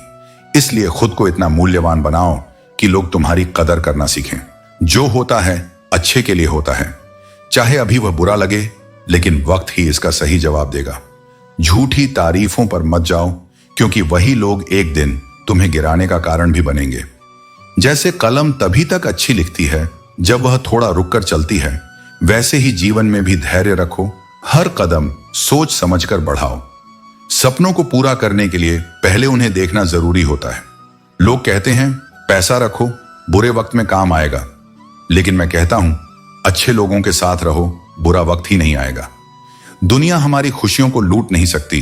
इसलिए खुद को इतना मूल्यवान बनाओ कि लोग तुम्हारी कदर करना सीखें। जो होता है अच्छे के लिए होता है, चाहे अभी वह बुरा लगे, लेकिन वक्त ही इसका सही जवाब देगा। झूठी तारीफों पर मत जाओ, क्योंकि वही लोग एक दिन तुम्हें गिराने का कारण भी बनेंगे। जैसे कलम तभी तक अच्छी लिखती है जब वह थोड़ा रुककर चलती है, वैसे ही जीवन में भी धैर्य रखो। हर कदम सोच समझकर बढ़ाओ। सपनों को पूरा करने के लिए पहले उन्हें देखना जरूरी होता है। लोग कहते हैं पैसा रखो, बुरे वक्त में काम आएगा, लेकिन मैं कहता हूं अच्छे लोगों के साथ रहो, बुरा वक्त ही नहीं आएगा। दुनिया हमारी खुशियों को लूट नहीं सकती,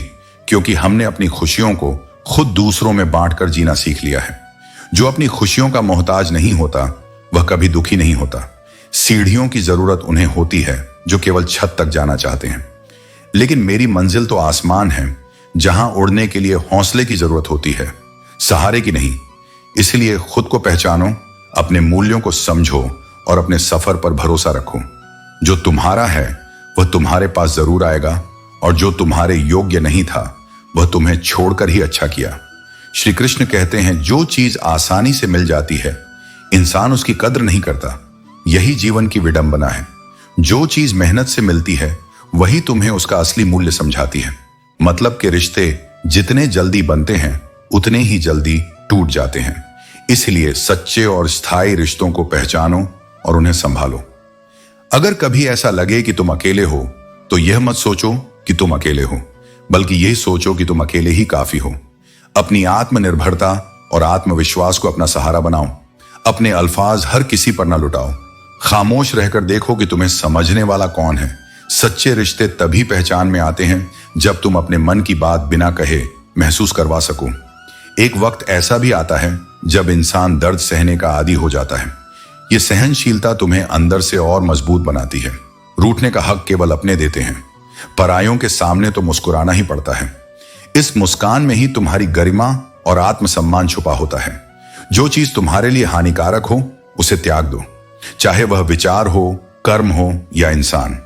क्योंकि हमने अपनी खुशियों को खुद दूसरों में बांटकर जीना सीख लिया है। जो अपनी खुशियों का मोहताज नहीं होता वह कभी दुखी नहीं होता। सीढ़ियों की जरूरत उन्हें होती है जो केवल छत तक जाना चाहते हैं, लेकिन मेरी मंजिल तो आसमान है, जहां उड़ने के लिए हौसले की जरूरत होती है, सहारे की नहीं। इसलिए खुद को पहचानो, अपने मूल्यों को समझो और अपने सफर पर भरोसा रखो। जो तुम्हारा है वह तुम्हारे पास जरूर आएगा, और जो तुम्हारे योग्य नहीं था वह तुम्हें छोड़कर ही अच्छा किया। श्री कृष्ण कहते हैं जो चीज आसानी से मिल जाती है इंसान उसकी कद्र नहीं करता। यही जीवन की विडंबना है। जो चीज मेहनत से मिलती है वही तुम्हें उसका असली मूल्य समझाती है। मतलब के रिश्ते जितने जल्दी बनते हैं उतने ही जल्दी टूट जाते हैं। इसलिए सच्चे और स्थायी रिश्तों को पहचानो और उन्हें संभालो। अगर कभी ऐसा लगे कि तुम अकेले हो तो यह मत सोचो कि तुम अकेले हो, बल्कि यही सोचो कि तुम अकेले ही काफी हो। अपनी आत्मनिर्भरता और आत्मविश्वास को अपना सहारा बनाओ। अपने अल्फाज हर किसी पर न लुटाओ। खामोश रहकर देखो कि तुम्हें समझने वाला कौन है। सच्चे रिश्ते तभी पहचान में आते हैं जब तुम अपने मन की बात बिना कहे महसूस करवा सको। एक वक्त ऐसा भी आता है जब इंसान दर्द सहने का आदी हो जाता है। यह सहनशीलता तुम्हें अंदर से और मजबूत बनाती है। रूठने का हक केवल अपने देते हैं, परायों के सामने तो मुस्कुराना ही पड़ता है। इस मुस्कान में ही तुम्हारी गरिमा और आत्मसम्मान छुपा होता है। जो चीज तुम्हारे लिए हानिकारक हो उसे त्याग दो, चाहे वह विचार हो, कर्म हो या इंसान।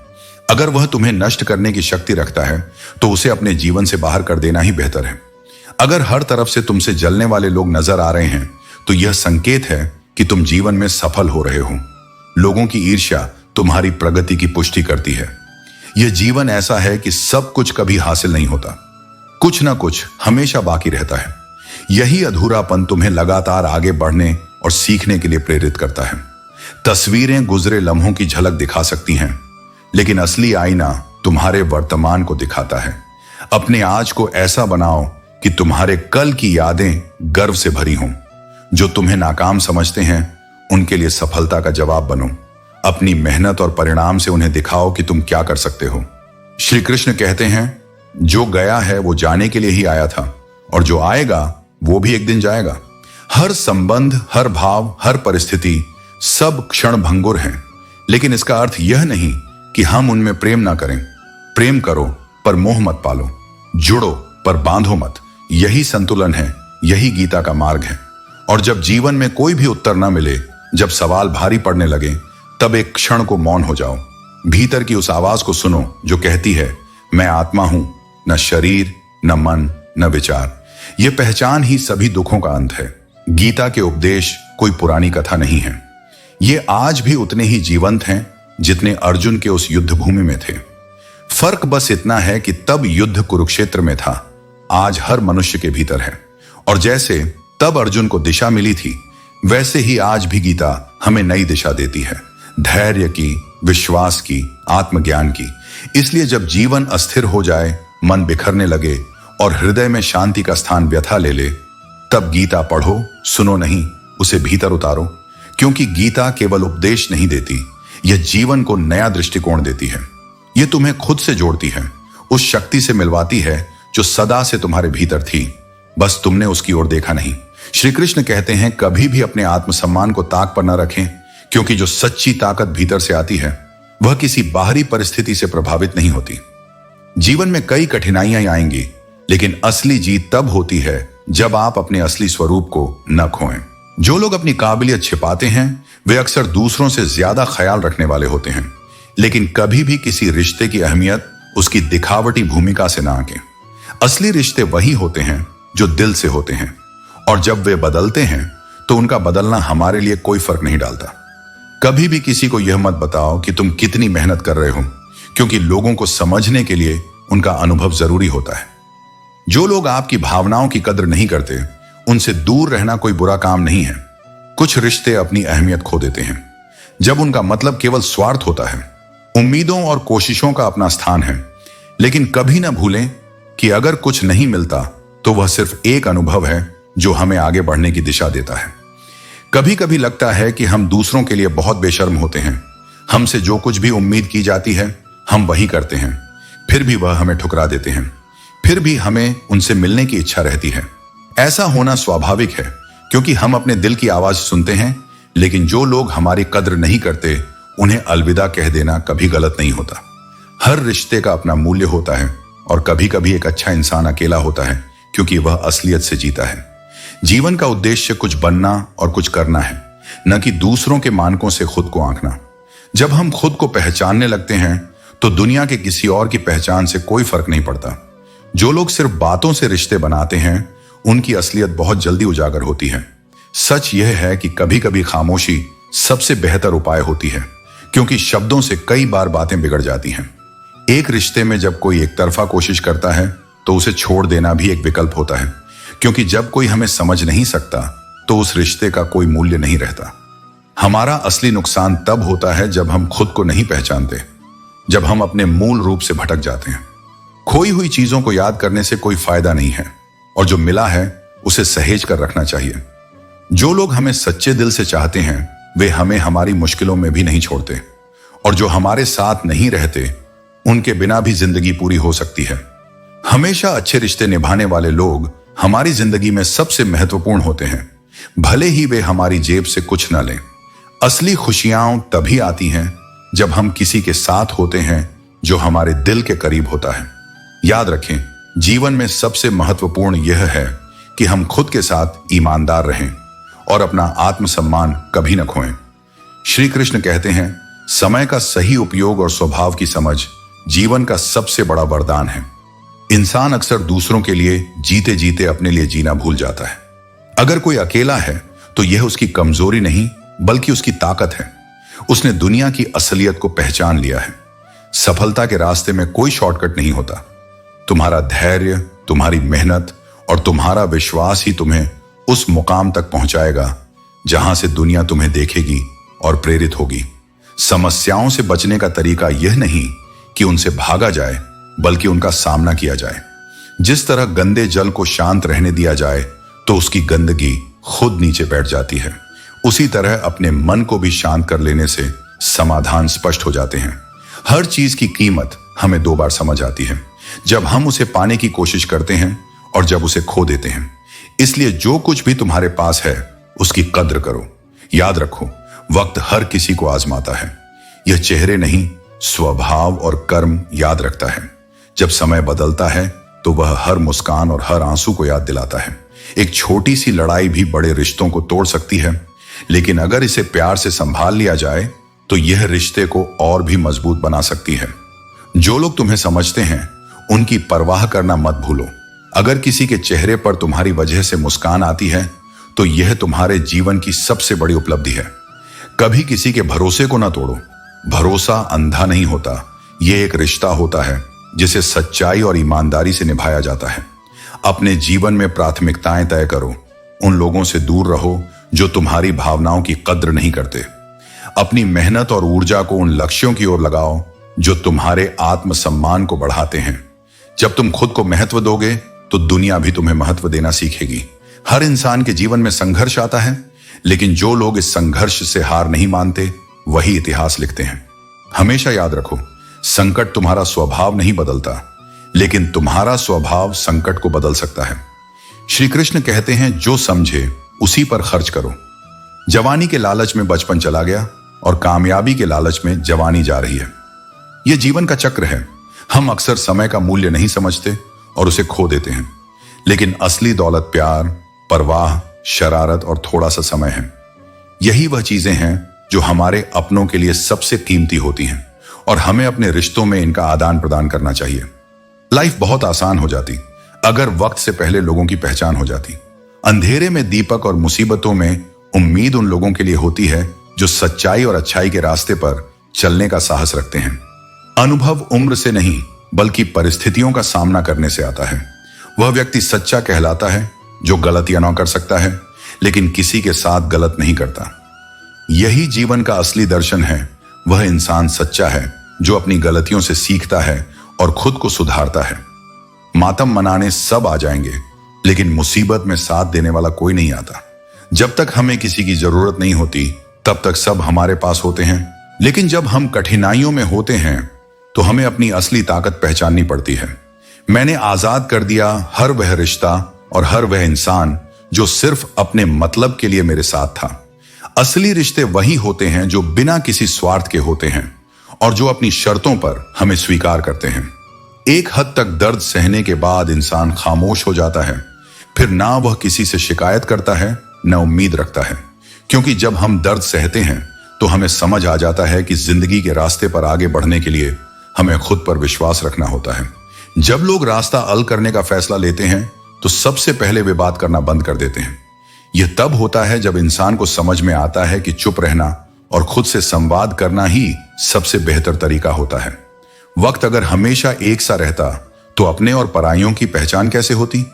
अगर वह तुम्हें नष्ट करने की शक्ति रखता है तो उसे अपने जीवन से बाहर कर देना ही बेहतर है। अगर हर तरफ से तुमसे जलने वाले लोग नजर आ रहे हैं तो यह संकेत है कि तुम जीवन में सफल हो रहे हो। लोगों की ईर्ष्या तुम्हारी प्रगति की पुष्टि करती है। यह जीवन ऐसा है कि सब कुछ कभी हासिल नहीं होता, कुछ ना कुछ हमेशा बाकी रहता है। यही अधूरापन तुम्हें लगातार आगे बढ़ने और सीखने के लिए प्रेरित करता है। तस्वीरें गुजरे लम्हों की झलक दिखा सकती हैं, लेकिन असली आईना तुम्हारे वर्तमान को दिखाता है। अपने आज को ऐसा बनाओ कि तुम्हारे कल की यादें गर्व से भरी हों। जो तुम्हें नाकाम समझते हैं उनके लिए सफलता का जवाब बनो। अपनी मेहनत और परिणाम से उन्हें दिखाओ कि तुम क्या कर सकते हो। श्री कृष्ण कहते हैं जो गया है वो जाने के लिए ही आया था, और जो आएगा वो भी एक दिन जाएगा। हर संबंध, हर भाव, हर परिस्थिति, सब क्षण भंगुर हैं, लेकिन इसका अर्थ यह नहीं कि हम उनमें प्रेम ना करें। प्रेम करो पर मोह मत पालो, जुड़ो पर बांधो मत। यही संतुलन है, यही गीता का मार्ग है। और जब जीवन में कोई भी उत्तर ना मिले, जब सवाल भारी पड़ने लगे, तब एक क्षण को मौन हो जाओ। भीतर की उस आवाज को सुनो जो कहती है मैं आत्मा हूं, न शरीर, न मन, न विचार। यह पहचान ही सभी दुखों का अंत है। गीता के उपदेश कोई पुरानी कथा नहीं है। ये आज भी उतने ही जीवंत हैं जितने अर्जुन के उस युद्ध भूमि में थे। फर्क बस इतना है कि तब युद्ध कुरुक्षेत्र में था, आज हर मनुष्य के भीतर है। और जैसे तब अर्जुन को दिशा मिली थी, वैसे ही आज भी गीता हमें नई दिशा देती है, धैर्य की, विश्वास की, आत्मज्ञान की। इसलिए जब जीवन अस्थिर हो जाए, मन बिखरने लगे और हृदय में शांति का स्थान व्यथा ले ले, तब गीता पढ़ो, सुनो नहीं, उसे भीतर उतारो। क्योंकि गीता केवल उपदेश नहीं देती, यह जीवन को नया दृष्टिकोण देती है। यह तुम्हें खुद से जोड़ती है, उस शक्ति से मिलवाती है जो सदा से तुम्हारे भीतर थी, बस तुमने उसकी ओर देखा नहीं। श्री कृष्ण कहते हैं कभी भी अपने आत्मसम्मान को ताक पर न रखें, क्योंकि जो सच्ची ताकत भीतर से आती है वह किसी बाहरी परिस्थिति से प्रभावित नहीं होती। जीवन में कई कठिनाइयां आएंगी, लेकिन असली जीत तब होती है जब आप अपने असली स्वरूप को न खोएं। जो लोग अपनी काबिलियत छिपाते हैं वे अक्सर दूसरों से ज्यादा ख्याल रखने वाले होते हैं, लेकिन कभी भी किसी रिश्ते की अहमियत उसकी दिखावटी भूमिका से ना आंकें। असली रिश्ते वही होते हैं जो दिल से होते हैं, और जब वे बदलते हैं तो उनका बदलना हमारे लिए कोई फर्क नहीं डालता। कभी भी किसी को यह मत बताओ कि तुम कितनी मेहनत कर रहे हो, क्योंकि लोगों को समझने के लिए उनका अनुभव जरूरी होता है। जो लोग आपकी भावनाओं की कद्र नहीं करते उनसे दूर रहना कोई बुरा काम नहीं है। कुछ रिश्ते अपनी अहमियत खो देते हैं जब उनका मतलब केवल स्वार्थ होता है। उम्मीदों और कोशिशों का अपना स्थान है, लेकिन कभी ना भूलें कि अगर कुछ नहीं मिलता तो वह सिर्फ एक अनुभव है जो हमें आगे बढ़ने की दिशा देता है। कभी कभी लगता है कि हम दूसरों के लिए बहुत बेशर्म होते हैं। हमसे जो कुछ भी उम्मीद की जाती है हम वही करते हैं, फिर भी वह हमें ठुकरा देते हैं। फिर भी हमें उनसे मिलने की इच्छा रहती है। ऐसा होना स्वाभाविक है, क्योंकि हम अपने दिल की आवाज सुनते हैं, लेकिन जो लोग हमारी कद्र नहीं करते उन्हें अलविदा कह देना कभी गलत नहीं होता। हर रिश्ते का अपना मूल्य होता है, और कभी कभी एक अच्छा इंसान अकेला होता है क्योंकि वह असलियत से जीता है। जीवन का उद्देश्य कुछ बनना और कुछ करना है, न कि दूसरों के मानकों से खुद को आंकना। जब हम खुद को पहचानने लगते हैं तो दुनिया के किसी और की पहचान से कोई फर्क नहीं पड़ता। जो लोग सिर्फ बातों से रिश्ते बनाते हैं उनकी असलियत बहुत जल्दी उजागर होती है। सच यह है कि कभी कभी खामोशी सबसे बेहतर उपाय होती है, क्योंकि शब्दों से कई बार बातें बिगड़ जाती हैं। एक रिश्ते में जब कोई एक तरफा कोशिश करता है तो उसे छोड़ देना भी एक विकल्प होता है, क्योंकि जब कोई हमें समझ नहीं सकता तो उस रिश्ते का कोई मूल्य नहीं रहता। हमारा असली नुकसान तब होता है जब हम खुद को नहीं पहचानते, जब हम अपने मूल रूप से भटक जाते हैं। खोई हुई चीजों को याद करने से कोई फायदा नहीं है, और जो मिला है उसे सहेज कर रखना चाहिए। जो लोग हमें सच्चे दिल से चाहते हैं वे हमें हमारी मुश्किलों में भी नहीं छोड़ते, और जो हमारे साथ नहीं रहते उनके बिना भी जिंदगी पूरी हो सकती है। हमेशा अच्छे रिश्ते निभाने वाले लोग हमारी जिंदगी में सबसे महत्वपूर्ण होते हैं, भले ही वे हमारी जेब से कुछ न लें। असली खुशियां तभी आती हैं जब हम किसी के साथ होते हैं जो हमारे दिल के करीब होता है। याद रखें, जीवन में सबसे महत्वपूर्ण यह है कि हम खुद के साथ ईमानदार रहें और अपना आत्मसम्मान कभी न खोएं। श्री कृष्ण कहते हैं, समय का सही उपयोग और स्वभाव की समझ जीवन का सबसे बड़ा वरदान है। इंसान अक्सर दूसरों के लिए जीते जीते अपने लिए जीना भूल जाता है। अगर कोई अकेला है तो यह उसकी कमजोरी नहीं बल्कि उसकी ताकत है। उसने दुनिया की असलियत को पहचान लिया है। सफलता के रास्ते में कोई शॉर्टकट नहीं होता। तुम्हारा धैर्य, तुम्हारी मेहनत और तुम्हारा विश्वास ही तुम्हें उस मुकाम तक पहुंचाएगा जहां से दुनिया तुम्हें देखेगी और प्रेरित होगी। समस्याओं से बचने का तरीका यह नहीं कि उनसे भागा जाए, बल्कि उनका सामना किया जाए। जिस तरह गंदे जल को शांत रहने दिया जाए तो उसकी गंदगी खुद नीचे बैठ जाती है, उसी तरह अपने मन को भी शांत कर लेने से समाधान स्पष्ट हो जाते हैं। हर चीज की कीमत हमें दो बार समझ आती है, जब हम उसे पाने की कोशिश करते हैं और जब उसे खो देते हैं। इसलिए जो कुछ भी तुम्हारे पास है उसकी कद्र करो। याद रखो, वक्त हर किसी को आजमाता है। यह चेहरे नहीं, स्वभाव और कर्म याद रखता है। जब समय बदलता है तो वह हर मुस्कान और हर आंसू को याद दिलाता है। एक छोटी सी लड़ाई भी बड़े रिश्तों को तोड़ सकती है, लेकिन अगर इसे प्यार से संभाल लिया जाए तो यह रिश्ते को और भी मजबूत बना सकती है। जो लोग तुम्हें समझते हैं उनकी परवाह करना मत भूलो। अगर किसी के चेहरे पर तुम्हारी वजह से मुस्कान आती है तो यह तुम्हारे जीवन की सबसे बड़ी उपलब्धि है। कभी किसी के भरोसे को ना तोड़ो। भरोसा अंधा नहीं होता, यह एक रिश्ता होता है जिसे सच्चाई और ईमानदारी से निभाया जाता है। अपने जीवन में प्राथमिकताएं तय करो। उन लोगों से दूर रहो जो तुम्हारी भावनाओं की कद्र नहीं करते। अपनी मेहनत और ऊर्जा को उन लक्ष्यों की ओर लगाओ जो तुम्हारे आत्मसम्मान को बढ़ाते हैं। जब तुम खुद को महत्व दोगे तो दुनिया भी तुम्हें महत्व देना सीखेगी। हर इंसान के जीवन में संघर्ष आता है, लेकिन जो लोग इस संघर्ष से हार नहीं मानते वही इतिहास लिखते हैं। हमेशा याद रखो, संकट तुम्हारा स्वभाव नहीं बदलता, लेकिन तुम्हारा स्वभाव संकट को बदल सकता है। श्री कृष्ण कहते हैं, जो समझे उसी पर खर्च करो। जवानी के लालच में बचपन चला गया, और कामयाबी के लालच में जवानी जा रही है। यह जीवन का चक्र है। हम अक्सर समय का मूल्य नहीं समझते और उसे खो देते हैं, लेकिन असली दौलत प्यार, परवाह, शरारत और थोड़ा सा समय है। यही वह चीजें हैं जो हमारे अपनों के लिए सबसे कीमती होती हैं और हमें अपने रिश्तों में इनका आदान प्रदान करना चाहिए। लाइफ बहुत आसान हो जाती अगर वक्त से पहले लोगों की पहचान हो जाती। अंधेरे में दीपक और मुसीबतों में उम्मीद उन लोगों के लिए होती है जो सच्चाई और अच्छाई के रास्ते पर चलने का साहस रखते हैं। अनुभव उम्र से नहीं बल्कि परिस्थितियों का सामना करने से आता है। वह व्यक्ति सच्चा कहलाता है जो गलतियां न कर सकता है लेकिन किसी के साथ गलत नहीं करता। यही जीवन का असली दर्शन है। वह इंसान सच्चा है जो अपनी गलतियों से सीखता है और खुद को सुधारता है। मातम मनाने सब आ जाएंगे लेकिन मुसीबत में साथ देने वाला कोई नहीं आता। जब तक हमें किसी की जरूरत नहीं होती तब तक सब हमारे पास होते हैं, लेकिन जब हम कठिनाइयों में होते हैं तो हमें अपनी असली ताकत पहचाननी पड़ती है। मैंने आजाद कर दिया हर वह रिश्ता और हर वह इंसान जो सिर्फ अपने मतलब के लिए मेरे साथ था। असली रिश्ते वही होते हैं जो बिना किसी स्वार्थ के होते हैं और जो अपनी शर्तों पर हमें स्वीकार करते हैं। एक हद तक दर्द सहने के बाद इंसान खामोश हो जाता है। फिर ना वह किसी से शिकायत करता है न उम्मीद रखता है, क्योंकि जब हम दर्द सहते हैं तो हमें समझ आ जाता है कि जिंदगी के रास्ते पर आगे बढ़ने के लिए हमें खुद पर विश्वास रखना होता है। जब लोग रास्ता अल करने का फैसला लेते हैं तो सबसे पहले वे बात करना बंद कर देते हैं। यह तब होता है जब इंसान को समझ में आता है कि चुप रहना और खुद से संवाद करना ही सबसे बेहतर तरीका होता है। वक्त अगर हमेशा एक सा रहता तो अपने और पराइयों की पहचान कैसे होती?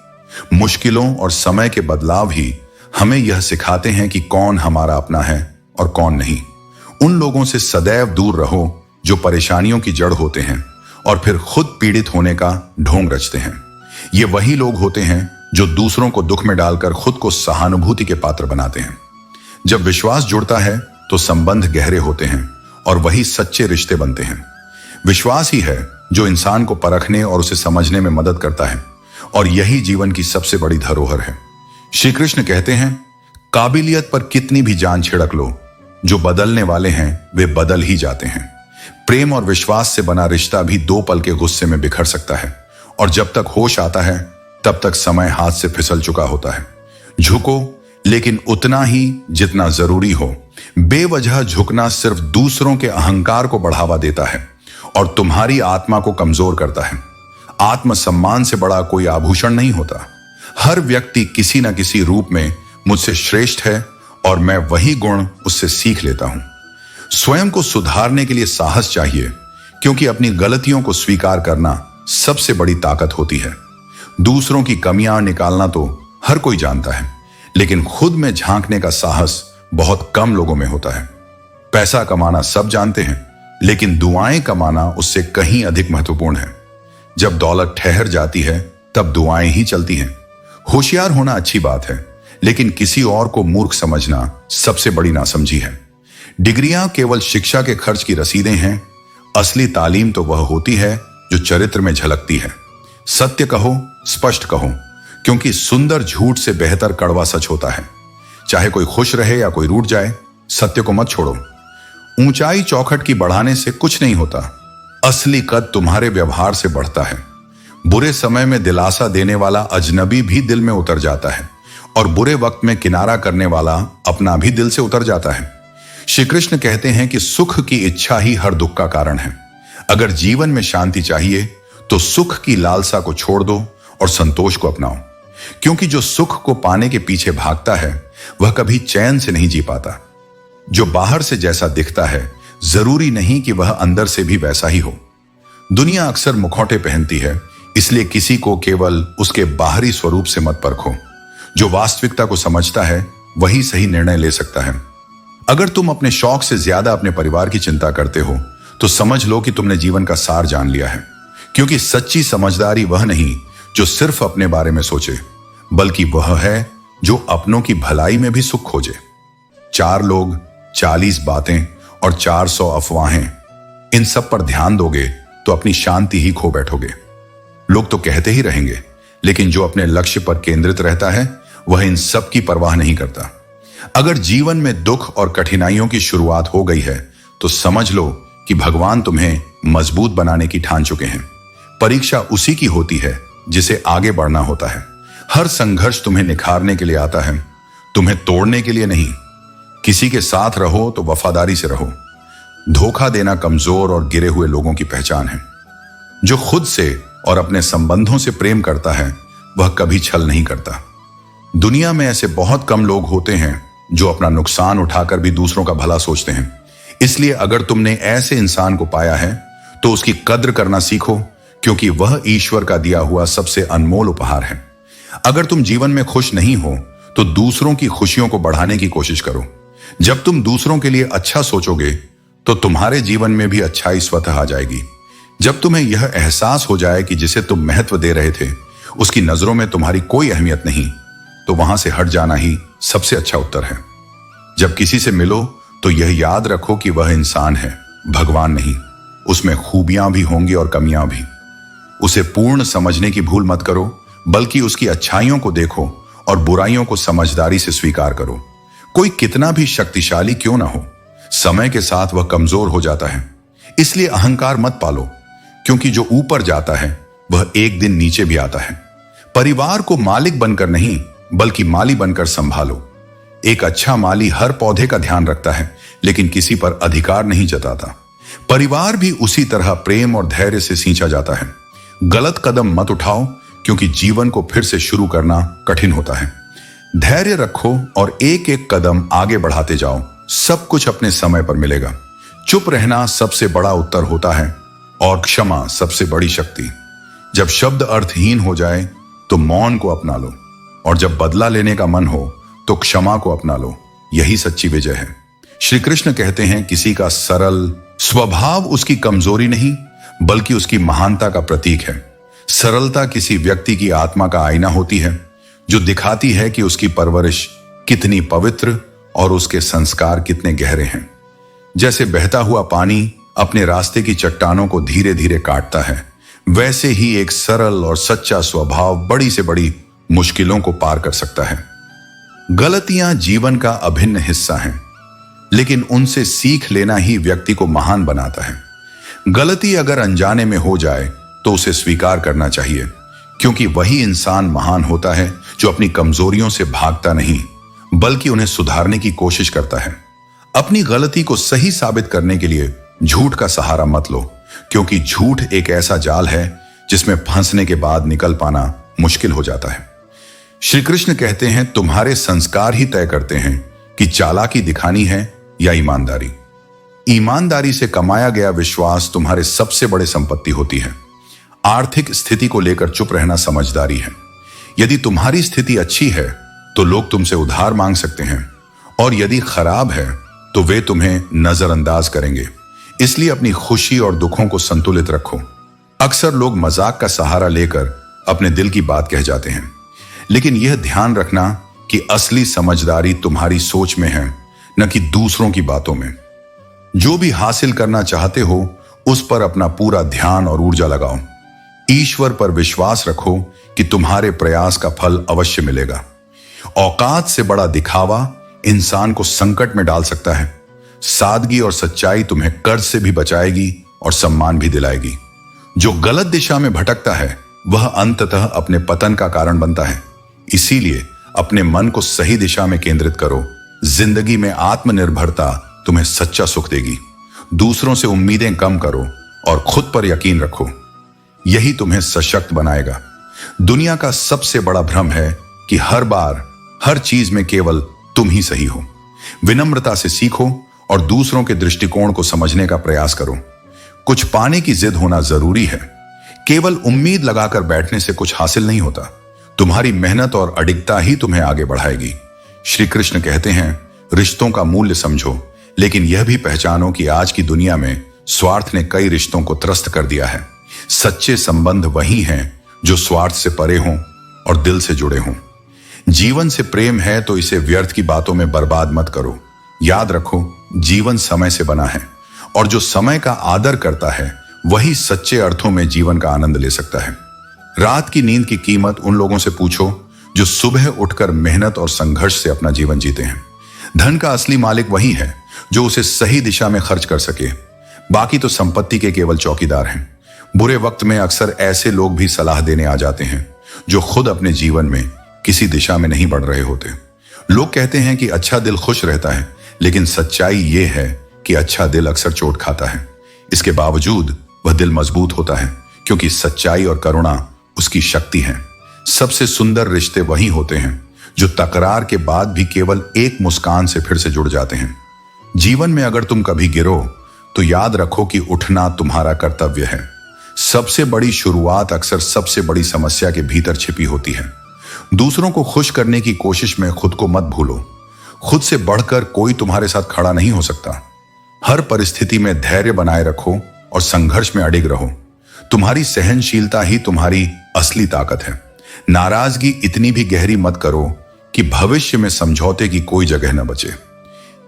मुश्किलों और समय के बदलाव ही हमें यह सिखाते हैं कि कौन हमारा अपना है और कौन नहीं। उन लोगों से सदैव दूर रहो जो परेशानियों की जड़ होते हैं और फिर खुद पीड़ित होने का ढोंग रचते हैं। ये वही लोग होते हैं जो दूसरों को दुख में डालकर खुद को सहानुभूति के पात्र बनाते हैं। जब विश्वास जुड़ता है तो संबंध गहरे होते हैं और वही सच्चे रिश्ते बनते हैं। विश्वास ही है जो इंसान को परखने और उसे समझने में मदद करता है और यही जीवन की सबसे बड़ी धरोहर है। श्री कृष्ण कहते हैं, काबिलियत पर कितनी भी जान छिड़क लो, जो बदलने वाले हैं वे बदल ही जाते हैं। प्रेम और विश्वास से बना रिश्ता भी 2 पल के गुस्से में बिखर सकता है और जब तक होश आता है तब तक समय हाथ से फिसल चुका होता है। झुको, लेकिन उतना ही जितना जरूरी हो। बेवजह झुकना सिर्फ दूसरों के अहंकार को बढ़ावा देता है और तुम्हारी आत्मा को कमजोर करता है। आत्मसम्मान से बड़ा कोई आभूषण नहीं होता। हर व्यक्ति किसी न किसी रूप में मुझसे श्रेष्ठ है और मैं वही गुण उससे सीख लेता हूं। स्वयं को सुधारने के लिए साहस चाहिए, क्योंकि अपनी गलतियों को स्वीकार करना सबसे बड़ी ताकत होती है। दूसरों की कमियां निकालना तो हर कोई जानता है, लेकिन खुद में झांकने का साहस बहुत कम लोगों में होता है। पैसा कमाना सब जानते हैं, लेकिन दुआएं कमाना उससे कहीं अधिक महत्वपूर्ण है। जब दौलत ठहर जाती है तब दुआएं ही चलती हैं। होशियार होना अच्छी बात है, लेकिन किसी और को मूर्ख समझना सबसे बड़ी नासमझी है। डिग्रियां केवल शिक्षा के खर्च की रसीदें हैं। असली तालीम तो वह होती है जो चरित्र में झलकती है। सत्य कहो, स्पष्ट कहो, क्योंकि सुंदर झूठ से बेहतर कड़वा सच होता है। चाहे कोई खुश रहे या कोई रूठ जाए, सत्य को मत छोड़ो। ऊंचाई चौखट की बढ़ाने से कुछ नहीं होता। असली कद तुम्हारे व्यवहार से बढ़ता है। बुरे समय में दिलासा देने वाला अजनबी भी दिल में उतर जाता है और बुरे वक्त में किनारा करने वाला अपना भी दिल से उतर जाता है। श्री कृष्ण कहते हैं कि सुख की इच्छा ही हर दुख का कारण है। अगर जीवन में शांति चाहिए तो सुख की लालसा को छोड़ दो और संतोष को अपनाओ, क्योंकि जो सुख को पाने के पीछे भागता है वह कभी चैन से नहीं जी पाता। जो बाहर से जैसा दिखता है जरूरी नहीं कि वह अंदर से भी वैसा ही हो। दुनिया अक्सर मुखौटे पहनती है, इसलिए किसी को केवल उसके बाहरी स्वरूप से मत परखो। जो वास्तविकता को समझता है वही सही निर्णय ले सकता है। अगर तुम अपने शौक से ज्यादा अपने परिवार की चिंता करते हो तो समझ लो कि तुमने जीवन का सार जान लिया है, क्योंकि सच्ची समझदारी वह नहीं जो सिर्फ अपने बारे में सोचे, बल्कि वह है जो अपनों की भलाई में भी सुख खोजे। 4 लोग, 40 बातें और 400 अफवाहें, इन सब पर ध्यान दोगे तो अपनी शांति ही खो बैठोगे। लोग तो कहते ही रहेंगे, लेकिन जो अपने लक्ष्य पर केंद्रित रहता है वह इन सब की परवाह नहीं करता। अगर जीवन में दुख और कठिनाइयों की शुरुआत हो गई है तो समझ लो कि भगवान तुम्हें मजबूत बनाने की ठान चुके हैं। परीक्षा उसी की होती है जिसे आगे बढ़ना होता है। हर संघर्ष तुम्हें निखारने के लिए आता है, तुम्हें तोड़ने के लिए नहीं। किसी के साथ रहो तो वफादारी से रहो। धोखा देना कमजोर और गिरे हुए लोगों की पहचान है। जो खुद से और अपने संबंधों से प्रेम करता है वह कभी छल नहीं करता। दुनिया में ऐसे बहुत कम लोग होते हैं जो अपना नुकसान उठाकर भी दूसरों का भला सोचते हैं। इसलिए अगर तुमने ऐसे इंसान को पाया है तो उसकी कद्र करना सीखो, क्योंकि वह ईश्वर का दिया हुआ सबसे अनमोल उपहार है। अगर तुम जीवन में खुश नहीं हो तो दूसरों की खुशियों को बढ़ाने की कोशिश करो। जब तुम दूसरों के लिए अच्छा सोचोगे तो तुम्हारे जीवन में भी अच्छाई स्वतः आ जाएगी। जब तुम्हें यह एहसास हो जाए कि जिसे तुम महत्व दे रहे थे उसकी नजरों में तुम्हारी कोई अहमियत नहीं, तो वहां से हट जाना ही सबसे अच्छा उत्तर है। जब किसी से मिलो तो यह याद रखो कि वह इंसान है, भगवान नहीं। उसमें खूबियां भी होंगी और कमियां भी। उसे पूर्ण समझने की भूल मत करो, बल्कि उसकी अच्छाइयों को देखो और बुराइयों को समझदारी से स्वीकार करो। कोई कितना भी शक्तिशाली क्यों ना हो, समय के साथ वह कमजोर हो जाता है। इसलिए अहंकार मत पालो, क्योंकि जो ऊपर जाता है वह एक दिन नीचे भी आता है। परिवार को मालिक बनकर नहीं, बल्कि माली बनकर संभालो। एक अच्छा माली हर पौधे का ध्यान रखता है, लेकिन किसी पर अधिकार नहीं जताता। परिवार भी उसी तरह प्रेम और धैर्य से सींचा जाता है। गलत कदम मत उठाओ, क्योंकि जीवन को फिर से शुरू करना कठिन होता है। धैर्य रखो और एक एक कदम आगे बढ़ाते जाओ। सब कुछ अपने समय पर मिलेगा। चुप रहना सबसे बड़ा उत्तर होता है और क्षमा सबसे बड़ी शक्ति। जब शब्द अर्थहीन हो जाए तो मौन को अपना लो, और जब बदला लेने का मन हो तो क्षमा को अपना लो। यही सच्ची विजय है। श्री कृष्ण कहते हैं, किसी का सरल स्वभाव उसकी कमजोरी नहीं, बल्कि उसकी महानता का प्रतीक है। सरलता किसी व्यक्ति की आत्मा का आईना होती है, जो दिखाती है कि उसकी परवरिश कितनी पवित्र और उसके संस्कार कितने गहरे हैं। जैसे बहता हुआ पानी अपने रास्ते की चट्टानों को धीरे धीरे काटता है, वैसे ही एक सरल और सच्चा स्वभाव बड़ी से बड़ी मुश्किलों को पार कर सकता है। गलतियां जीवन का अभिन्न हिस्सा हैं, लेकिन उनसे सीख लेना ही व्यक्ति को महान बनाता है। गलती अगर अनजाने में हो जाए तो उसे स्वीकार करना चाहिए, क्योंकि वही इंसान महान होता है जो अपनी कमजोरियों से भागता नहीं, बल्कि उन्हें सुधारने की कोशिश करता है। अपनी गलती को सही साबित करने के लिए झूठ का सहारा मत लो, क्योंकि झूठ एक ऐसा जाल है जिसमें फंसने के बाद निकल पाना मुश्किल हो जाता है। श्री कृष्ण कहते हैं, तुम्हारे संस्कार ही तय करते हैं कि चालाकी दिखानी है या ईमानदारी। ईमानदारी से कमाया गया विश्वास तुम्हारे सबसे बड़े संपत्ति होती है। आर्थिक स्थिति को लेकर चुप रहना समझदारी है। यदि तुम्हारी स्थिति अच्छी है तो लोग तुमसे उधार मांग सकते हैं, और यदि खराब है तो वे तुम्हें नजरअंदाज करेंगे। इसलिए अपनी खुशी और दुखों को संतुलित रखो। अक्सर लोग मजाक का सहारा लेकर अपने दिल की बात कह जाते हैं, लेकिन यह ध्यान रखना कि असली समझदारी तुम्हारी सोच में है, न कि दूसरों की बातों में। जो भी हासिल करना चाहते हो उस पर अपना पूरा ध्यान और ऊर्जा लगाओ। ईश्वर पर विश्वास रखो कि तुम्हारे प्रयास का फल अवश्य मिलेगा। औकात से बड़ा दिखावा इंसान को संकट में डाल सकता है। सादगी और सच्चाई तुम्हें कर्ज से भी बचाएगी और सम्मान भी दिलाएगी। जो गलत दिशा में भटकता है वह अंततः अपने पतन का कारण बनता है। इसीलिए अपने मन को सही दिशा में केंद्रित करो। जिंदगी में आत्मनिर्भरता तुम्हें सच्चा सुख देगी। दूसरों से उम्मीदें कम करो और खुद पर यकीन रखो। यही तुम्हें सशक्त बनाएगा। दुनिया का सबसे बड़ा भ्रम है कि हर बार हर चीज में केवल तुम ही सही हो। विनम्रता से सीखो और दूसरों के दृष्टिकोण को समझने का प्रयास करो। कुछ पाने की जिद होना जरूरी है। केवल उम्मीद लगाकर बैठने से कुछ हासिल नहीं होता। तुम्हारी मेहनत और अडिगता ही तुम्हें आगे बढ़ाएगी। श्री कृष्ण कहते हैं, रिश्तों का मूल्य समझो, लेकिन यह भी पहचानो कि आज की दुनिया में स्वार्थ ने कई रिश्तों को त्रस्त कर दिया है। सच्चे संबंध वही हैं जो स्वार्थ से परे हों और दिल से जुड़े हों। जीवन से प्रेम है तो इसे व्यर्थ की बातों में बर्बाद मत करो। याद रखो, जीवन समय से बना है, और जो समय का आदर करता है वही सच्चे अर्थों में जीवन का आनंद ले सकता है। रात की नींद की कीमत उन लोगों से पूछो जो सुबह उठकर मेहनत और संघर्ष से अपना जीवन जीते हैं। धन का असली मालिक वही है जो उसे सही दिशा में खर्च कर सके। बाकी तो संपत्ति के केवल चौकीदार हैं। बुरे वक्त में अक्सर ऐसे लोग भी सलाह देने आ जाते हैं जो खुद अपने जीवन में किसी दिशा में नहीं बढ़ रहे होते। लोग कहते हैं कि अच्छा दिल खुश रहता है, लेकिन सच्चाई यह है कि अच्छा दिल अक्सर चोट खाता है। इसके बावजूद वह दिल मजबूत होता है, क्योंकि सच्चाई और करुणा उसकी शक्ति है। सबसे सुंदर रिश्ते वही होते हैं जो तकरार के बाद भी केवल एक मुस्कान से फिर से जुड़ जाते हैं। जीवन में अगर तुम कभी गिरो तो याद रखो कि उठना तुम्हारा कर्तव्य है। सबसे बड़ी शुरुआत अक्सर सबसे बड़ी समस्या के भीतर छिपी होती है। दूसरों को खुश करने की कोशिश में खुद को मत भूलो। खुद से बढ़कर कोई तुम्हारे साथ खड़ा नहीं हो सकता। हर परिस्थिति में धैर्य बनाए रखो और संघर्ष में अडिग रहो। तुम्हारी सहनशीलता ही तुम्हारी असली ताकत है। नाराजगी इतनी भी गहरी मत करो कि भविष्य में समझौते की कोई जगह न बचे।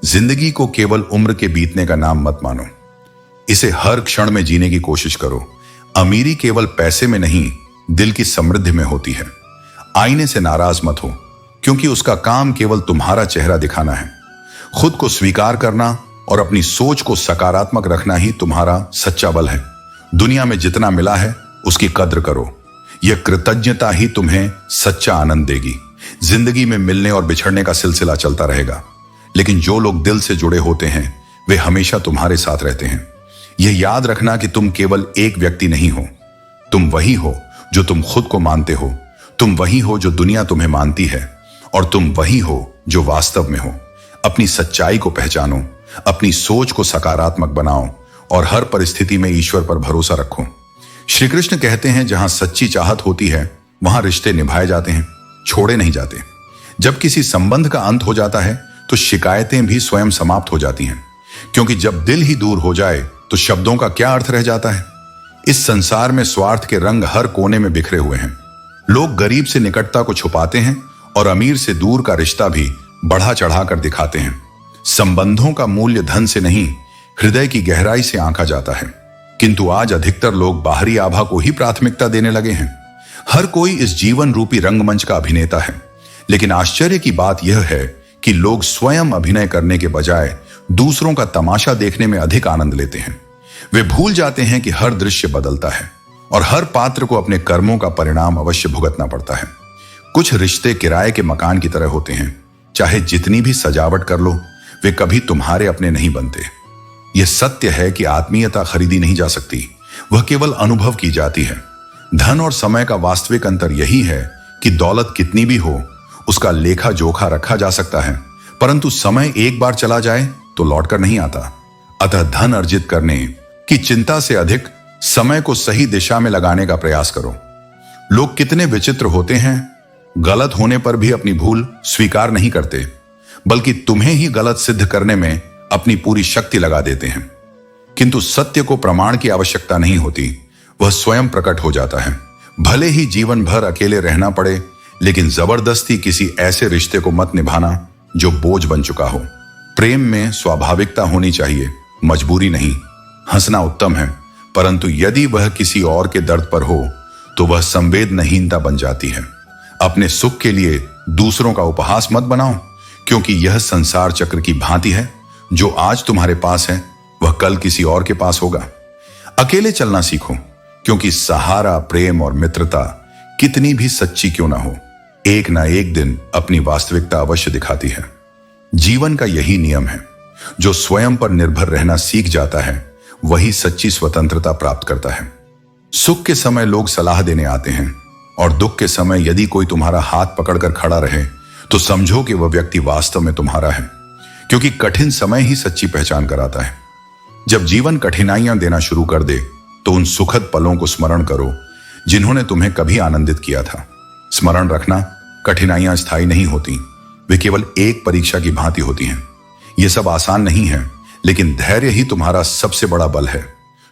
जिंदगी को केवल उम्र के बीतने का नाम मत मानो, इसे हर क्षण में जीने की कोशिश करो। अमीरी केवल पैसे में नहीं, दिल की समृद्धि में होती है। आईने से नाराज मत हो, क्योंकि उसका काम केवल तुम्हारा चेहरा दिखाना है। खुद को स्वीकार करना और अपनी सोच को सकारात्मक रखना ही तुम्हारा सच्चा बल है। दुनिया में जितना मिला है उसकी कद्र करो। यह कृतज्ञता ही तुम्हें सच्चा आनंद देगी। जिंदगी में मिलने और बिछड़ने का सिलसिला चलता रहेगा, लेकिन जो लोग दिल से जुड़े होते हैं वे हमेशा तुम्हारे साथ रहते हैं। यह याद रखना कि तुम केवल एक व्यक्ति नहीं हो। तुम वही हो जो तुम खुद को मानते हो, तुम वही हो जो दुनिया तुम्हें मानती है, और तुम वही हो जो वास्तव में हो। अपनी सच्चाई को पहचानो, अपनी सोच को सकारात्मक बनाओ और हर परिस्थिति में ईश्वर पर भरोसा रखो। श्री कृष्ण कहते हैं, जहां सच्ची चाहत होती है वहां रिश्ते निभाए जाते हैं, छोड़े नहीं जाते। जब किसी संबंध का अंत हो जाता है तो शिकायतें भी स्वयं समाप्त हो जाती हैं, क्योंकि जब दिल ही दूर हो जाए तो शब्दों का क्या अर्थ रह जाता है। इस संसार में स्वार्थ के रंग हर कोने में बिखरे हुए हैं। लोग गरीब से निकटता को छुपाते हैं और अमीर से दूर का रिश्ता भी बढ़ा चढ़ाकर दिखाते हैं। संबंधों का मूल्य धन से नहीं, हृदय की गहराई से आंका जाता है। किंतु आज अधिकतर लोग बाहरी आभा को ही प्राथमिकता देने लगे हैं। हर कोई इस जीवन रूपी रंगमंच का अभिनेता है, लेकिन आश्चर्य की बात यह है कि लोग स्वयं अभिनय करने के बजाय दूसरों का तमाशा देखने में अधिक आनंद लेते हैं। वे भूल जाते हैं कि हर दृश्य बदलता है और हर पात्र को अपने कर्मों का परिणाम अवश्य भुगतना पड़ता है। कुछ रिश्ते किराए के मकान की तरह होते हैं, चाहे जितनी भी सजावट कर लो वे कभी तुम्हारे अपने नहीं बनते। यह सत्य है कि आत्मीयता खरीदी नहीं जा सकती, वह केवल अनुभव की जाती है। धन और समय का वास्तविक अंतर यही है कि दौलत कितनी भी हो उसका लेखा जोखा रखा जा सकता है, परंतु समय एक बार चला जाए तो लौटकर नहीं आता। अतः धन अर्जित करने की चिंता से अधिक समय को सही दिशा में लगाने का प्रयास करो। लोग कितने विचित्र होते हैं, गलत होने पर भी अपनी भूल स्वीकार नहीं करते, बल्कि तुम्हें ही गलत सिद्ध करने में अपनी पूरी शक्ति लगा देते हैं। किंतु सत्य को प्रमाण की आवश्यकता नहीं होती, वह स्वयं प्रकट हो जाता है। भले ही जीवन भर अकेले रहना पड़े, लेकिन जबरदस्ती किसी ऐसे रिश्ते को मत निभाना जो बोझ बन चुका हो। प्रेम में स्वाभाविकता होनी चाहिए, मजबूरी नहीं। हंसना उत्तम है, परंतु यदि वह किसी और के दर्द पर हो तो वह संवेदनहीनता बन जाती है। अपने सुख के लिए दूसरों का उपहास मत बनाओ, क्योंकि यह संसार चक्र की भांति है। जो आज तुम्हारे पास है वह कल किसी और के पास होगा। अकेले चलना सीखो, क्योंकि सहारा, प्रेम और मित्रता कितनी भी सच्ची क्यों ना हो, एक ना एक दिन अपनी वास्तविकता अवश्य दिखाती है। जीवन का यही नियम है, जो स्वयं पर निर्भर रहना सीख जाता है वही सच्ची स्वतंत्रता प्राप्त करता है। सुख के समय लोग सलाह देने आते हैं, और दुख के समय यदि कोई तुम्हारा हाथ पकड़कर खड़ा रहे तो समझो कि वह व्यक्ति वास्तव में तुम्हारा है, क्योंकि कठिन समय ही सच्ची पहचान कराता है। जब जीवन कठिनाइयां देना शुरू कर दे तो उन सुखद पलों को स्मरण करो जिन्होंने तुम्हें कभी आनंदित किया था। स्मरण रखना, कठिनाइयां स्थायी नहीं होती, वे केवल एक परीक्षा की भांति होती हैं। यह सब आसान नहीं है, लेकिन धैर्य ही तुम्हारा सबसे बड़ा बल है।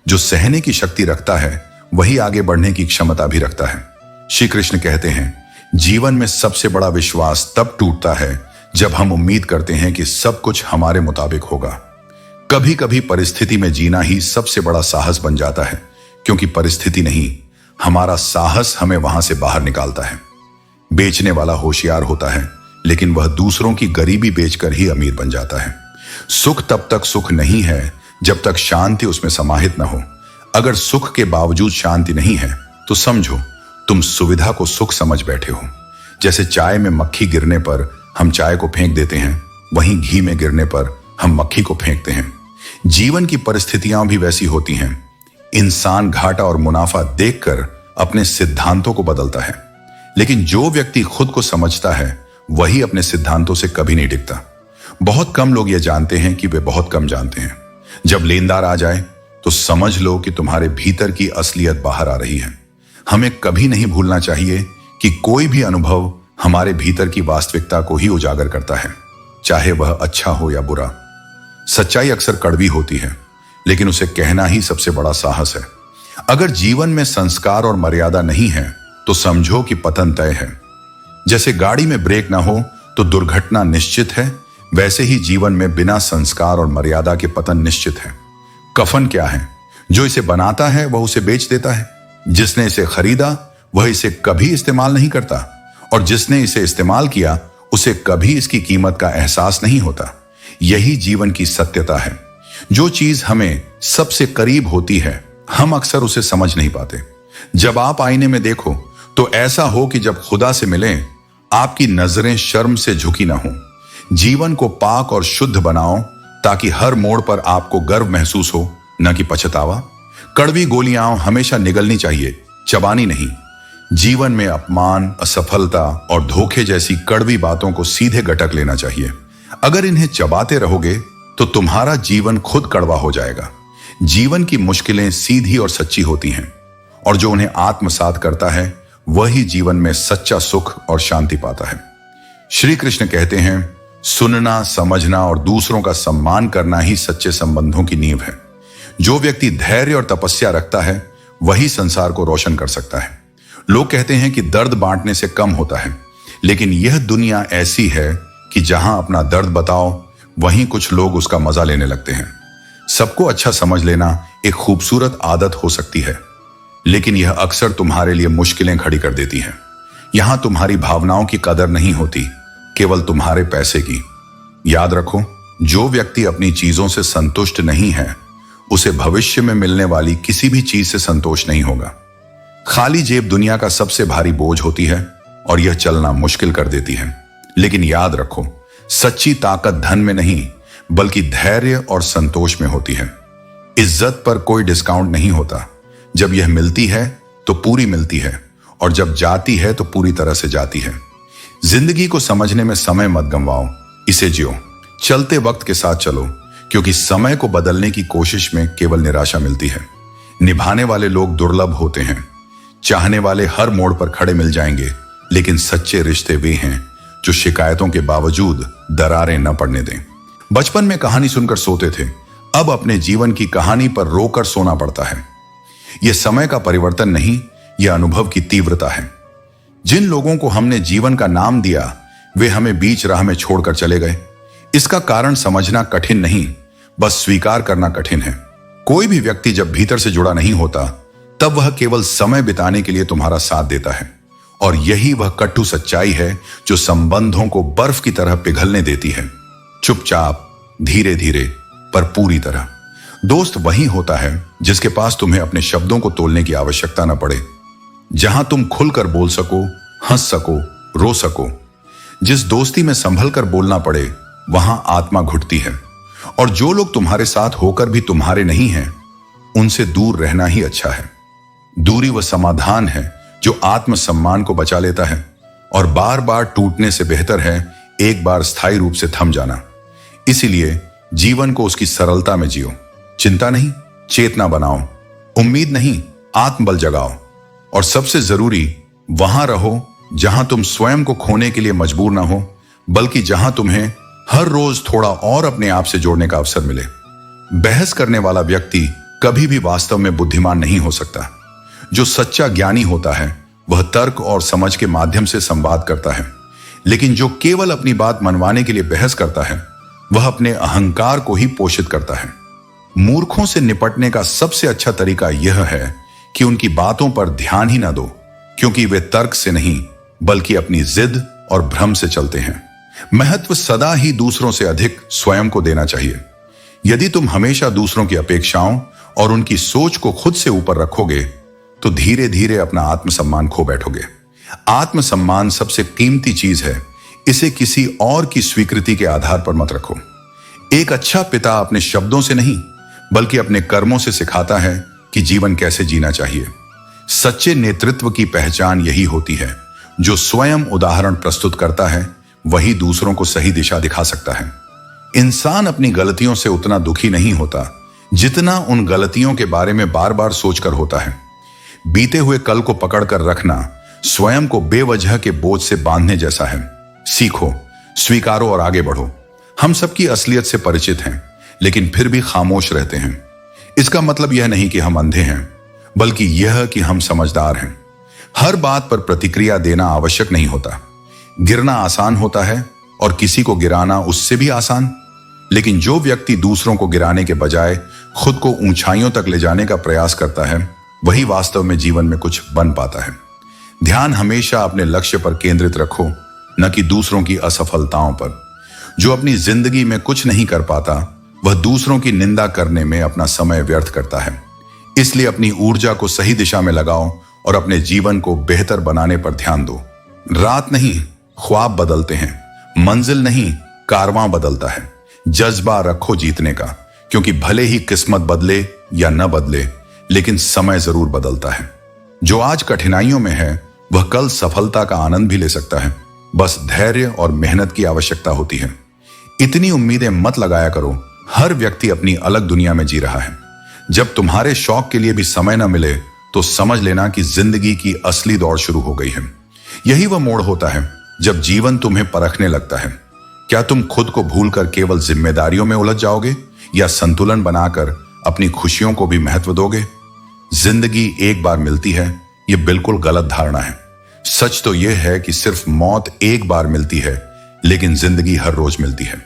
जो सहने की शक्ति रखता है वही आगे बढ़ने की क्षमता भी रखता है। श्री कृष्ण कहते हैं, जीवन में सबसे बड़ा विश्वास तब टूटता है जब हम उम्मीद करते हैं कि सब कुछ हमारे मुताबिक होगा। कभी कभी परिस्थिति में जीना ही सबसे बड़ा साहस बन जाता है, क्योंकि परिस्थिति नहीं, हमारा साहस हमें वहां से बाहर निकालता है। बेचने वाला होशियार होता है, लेकिन वह दूसरों की गरीबी बेचकर ही अमीर बन जाता है। सुख तब तक सुख नहीं है जब तक शांति उसमें समाहित न हो। अगर सुख के बावजूद शांति नहीं है तो समझो तुम सुविधा को सुख समझ बैठे हो। जैसे चाय में मक्खी गिरने पर हम चाय को फेंक देते हैं, वहीं घी में गिरने पर हम मक्खी को फेंकते हैं। जीवन की परिस्थितियां भी वैसी होती हैं। इंसान घाटा और मुनाफा देखकर अपने सिद्धांतों को बदलता है, लेकिन जो व्यक्ति खुद को समझता है वही अपने सिद्धांतों से कभी नहीं डिगता। बहुत कम लोग ये जानते हैं कि वे बहुत कम जानते हैं। जब लेनदार आ जाए तो समझ लो कि तुम्हारे भीतर की असलियत बाहर आ रही है। हमें कभी नहीं भूलना चाहिए कि कोई भी अनुभव हमारे भीतर की वास्तविकता को ही उजागर करता है, चाहे वह अच्छा हो या बुरा। सच्चाई अक्सर कड़वी होती है, लेकिन उसे कहना ही सबसे बड़ा साहस है। अगर जीवन में संस्कार और मर्यादा नहीं है तो समझो कि पतन तय है। जैसे गाड़ी में ब्रेक ना हो तो दुर्घटना निश्चित है, वैसे ही जीवन में बिना संस्कार और मर्यादा के पतन निश्चित है। कफन क्या है? जो इसे बनाता है वह उसे बेच देता है। जिसने इसे खरीदा वह इसे कभी इस्तेमाल नहीं करता, और जिसने इसे इस्तेमाल किया उसे कभी इसकी कीमत का एहसास नहीं होता। यही जीवन की सत्यता है। जो चीज हमें सबसे करीब होती है हम अक्सर उसे समझ नहीं पाते। जब आप आईने में देखो तो ऐसा हो कि जब खुदा से मिलें आपकी नजरें शर्म से झुकी ना हो। जीवन को पाक और शुद्ध बनाओ ताकि हर मोड़ पर आपको गर्व महसूस हो, न कि पछतावा। कड़वी गोलियां हमेशा निगलनी चाहिए, चबानी नहीं। जीवन में अपमान, असफलता और धोखे जैसी कड़वी बातों को सीधे गटक लेना चाहिए। अगर इन्हें चबाते रहोगे तो तुम्हारा जीवन खुद कड़वा हो जाएगा। जीवन की मुश्किलें सीधी और सच्ची होती हैं, और जो उन्हें आत्मसात करता है वही जीवन में सच्चा सुख और शांति पाता है। श्री कृष्ण कहते हैं, सुनना, समझना और दूसरों का सम्मान करना ही सच्चे संबंधों की नींव है। जो व्यक्ति धैर्य और तपस्या रखता है वही संसार को रोशन कर सकता है। लोग कहते हैं कि दर्द बांटने से कम होता है, लेकिन यह दुनिया ऐसी है कि जहां अपना दर्द बताओ वहीं कुछ लोग उसका मजा लेने लगते हैं। सबको अच्छा समझ लेना एक खूबसूरत आदत हो सकती है, लेकिन यह अक्सर तुम्हारे लिए मुश्किलें खड़ी कर देती है। यहां तुम्हारी भावनाओं की कदर नहीं होती, केवल तुम्हारे पैसे की। याद रखो, जो व्यक्ति अपनी चीजों से संतुष्ट नहीं है उसे भविष्य में मिलने वाली किसी भी चीज से संतोष नहीं होगा। खाली जेब दुनिया का सबसे भारी बोझ होती है और यह चलना मुश्किल कर देती है। लेकिन याद रखो, सच्ची ताकत धन में नहीं बल्कि धैर्य और संतोष में होती है। इज्जत पर कोई डिस्काउंट नहीं होता। जब यह मिलती है तो पूरी मिलती है, और जब जाती है तो पूरी तरह से जाती है। जिंदगी को समझने में समय मत गंवाओ, इसे जियो। चलते वक्त के साथ चलो, क्योंकि समय को बदलने की कोशिश में केवल निराशा मिलती है। निभाने वाले लोग दुर्लभ होते हैं। चाहने वाले हर मोड़ पर खड़े मिल जाएंगे, लेकिन सच्चे रिश्ते वे हैं जो शिकायतों के बावजूद दरारें न पड़ने दें। बचपन में कहानी सुनकर सोते थे, अब अपने जीवन की कहानी पर रोकर सोना पड़ता है। यह समय का परिवर्तन नहीं, यह अनुभव की तीव्रता है। जिन लोगों को हमने जीवन का नाम दिया वे हमें बीच राह में छोड़कर चले गए। इसका कारण समझना कठिन नहीं, बस स्वीकार करना कठिन है। कोई भी व्यक्ति जब भीतर से जुड़ा नहीं होता तब वह केवल समय बिताने के लिए तुम्हारा साथ देता है, और यही वह कटु सच्चाई है जो संबंधों को बर्फ की तरह पिघलने देती है। चुपचाप, धीरे धीरे, पर पूरी तरह। दोस्त वही होता है जिसके पास तुम्हें अपने शब्दों को तोलने की आवश्यकता न पड़े, जहां तुम खुलकर बोल सको, हंस सको, रो सको। जिस दोस्ती में संभल कर बोलना पड़े वहां आत्मा घुटती है, और जो लोग तुम्हारे साथ होकर भी तुम्हारे नहीं हैं उनसे दूर रहना ही अच्छा है। दूरी वह समाधान है जो आत्मसम्मान को बचा लेता है, और बार बार टूटने से बेहतर है एक बार स्थायी रूप से थम जाना। इसीलिए जीवन को उसकी सरलता में जियो। चिंता नहीं, चेतना बनाओ। उम्मीद नहीं, आत्मबल जगाओ। और सबसे जरूरी, वहां रहो जहां तुम स्वयं को खोने के लिए मजबूर ना हो, बल्कि जहां तुम्हें हर रोज थोड़ा और अपने आप से जोड़ने का अवसर मिले। बहस करने वाला व्यक्ति कभी भी वास्तव में बुद्धिमान नहीं हो सकता। जो सच्चा ज्ञानी होता है वह तर्क और समझ के माध्यम से संवाद करता है, लेकिन जो केवल अपनी बात मनवाने के लिए बहस करता है वह अपने अहंकार को ही पोषित करता है। मूर्खों से निपटने का सबसे अच्छा तरीका यह है कि उनकी बातों पर ध्यान ही ना दो, क्योंकि वे तर्क से नहीं बल्कि अपनी जिद और भ्रम से चलते हैं। महत्व सदा ही दूसरों से अधिक स्वयं को देना चाहिए। यदि तुम हमेशा दूसरों की अपेक्षाओं और उनकी सोच को खुद से ऊपर रखोगे तो धीरे धीरे अपना आत्मसम्मान खो बैठोगे। आत्मसम्मान सबसे कीमती चीज है, इसे किसी और की स्वीकृति के आधार पर मत रखो। एक अच्छा पिता अपने शब्दों से नहीं बल्कि अपने कर्मों से सिखाता है कि जीवन कैसे जीना चाहिए। सच्चे नेतृत्व की पहचान यही होती है, जो स्वयं उदाहरण प्रस्तुत करता है वही दूसरों को सही दिशा दिखा सकता है। इंसान अपनी गलतियों से उतना दुखी नहीं होता जितना उन गलतियों के बारे में बार बार सोचकर होता है। बीते हुए कल को पकड़कर रखना स्वयं को बेवजह के बोझ से बांधने जैसा है। सीखो, स्वीकारो और आगे बढ़ो। हम सबकी असलियत से परिचित हैं, लेकिन फिर भी खामोश रहते हैं। इसका मतलब यह नहीं कि हम अंधे हैं, बल्कि यह कि हम समझदार हैं। हर बात पर प्रतिक्रिया देना आवश्यक नहीं होता। गिरना आसान होता है और किसी को गिराना उससे भी आसान। लेकिन जो व्यक्ति दूसरों को गिराने के बजाय खुद को ऊंचाइयों तक ले जाने का प्रयास करता है, वही वास्तव में जीवन में कुछ बन पाता है। ध्यान हमेशा अपने लक्ष्य पर केंद्रित रखो, न कि दूसरों की असफलताओं पर। जो अपनी जिंदगी में कुछ नहीं कर पाता, वह दूसरों की निंदा करने में अपना समय व्यर्थ करता है। इसलिए अपनी ऊर्जा को सही दिशा में लगाओ और अपने जीवन को बेहतर बनाने पर ध्यान दो। रात नहीं, ख्वाब बदलते हैं। मंजिल नहीं, कारवां बदलता है। जज्बा रखो जीतने का, क्योंकि भले ही किस्मत बदले या न बदले, लेकिन समय जरूर बदलता है। जो आज कठिनाइयों में है वह कल सफलता का आनंद भी ले सकता है। बस धैर्य और मेहनत की आवश्यकता होती है। इतनी उम्मीदें मत लगाया करो। हर व्यक्ति अपनी अलग दुनिया में जी रहा है। जब तुम्हारे शौक के लिए भी समय न मिले तो समझ लेना कि जिंदगी की असली दौड़ शुरू हो गई है। यही वह मोड़ होता है जब जीवन तुम्हें परखने लगता है। क्या तुम खुद को भूलकर केवल जिम्मेदारियों में उलझ जाओगे या संतुलन बनाकर अपनी खुशियों को भी महत्व दोगे? जिंदगी एक बार मिलती है, यह बिल्कुल गलत धारणा है। सच तो यह है कि सिर्फ मौत एक बार मिलती है, लेकिन जिंदगी हर रोज मिलती है।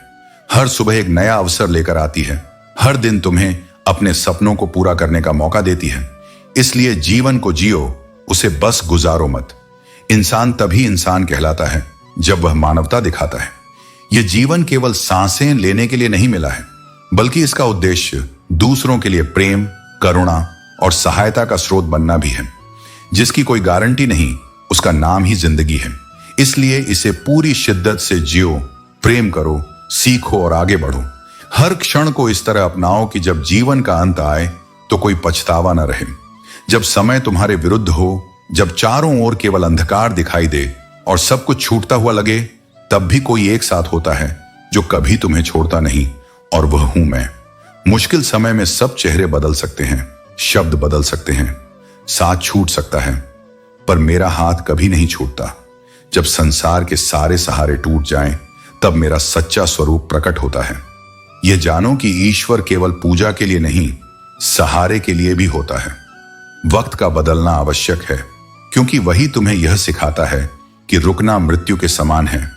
हर सुबह एक नया अवसर लेकर आती है। हर दिन तुम्हें अपने सपनों को पूरा करने का मौका देती है। इसलिए जीवन को जियो, उसे बस गुजारो मत। इंसान तभी इंसान कहलाता है जब वह मानवता दिखाता है। यह जीवन केवल सांसें लेने के लिए नहीं मिला है, बल्कि इसका उद्देश्य दूसरों के लिए प्रेम, करुणा और सहायता का स्रोत बनना भी है। जिसकी कोई गारंटी नहीं, उसका नाम ही जिंदगी है। इसलिए इसे पूरी शिद्दत से जियो, प्रेम करो, सीखो और आगे बढ़ो। हर क्षण को इस तरह अपनाओ कि जब जीवन का अंत आए तो कोई पछतावा न रहे। जब समय तुम्हारे विरुद्ध हो, जब चारों ओर केवल अंधकार दिखाई दे और सब कुछ छूटता हुआ लगे, तब भी कोई एक साथ होता है जो कभी तुम्हें छोड़ता नहीं, और वह हूं मैं। मुश्किल समय में सब चेहरे बदल सकते हैं, शब्द बदल सकते हैं, साथ छूट सकता है, पर मेरा हाथ कभी नहीं छूटता। जब संसार के सारे सहारे टूट जाएं, तब मेरा सच्चा स्वरूप प्रकट होता है। यह जानो कि ईश्वर केवल पूजा के लिए नहीं, सहारे के लिए भी होता है। वक्त का बदलना आवश्यक है, क्योंकि वही तुम्हें यह सिखाता है कि रुकना मृत्यु के समान है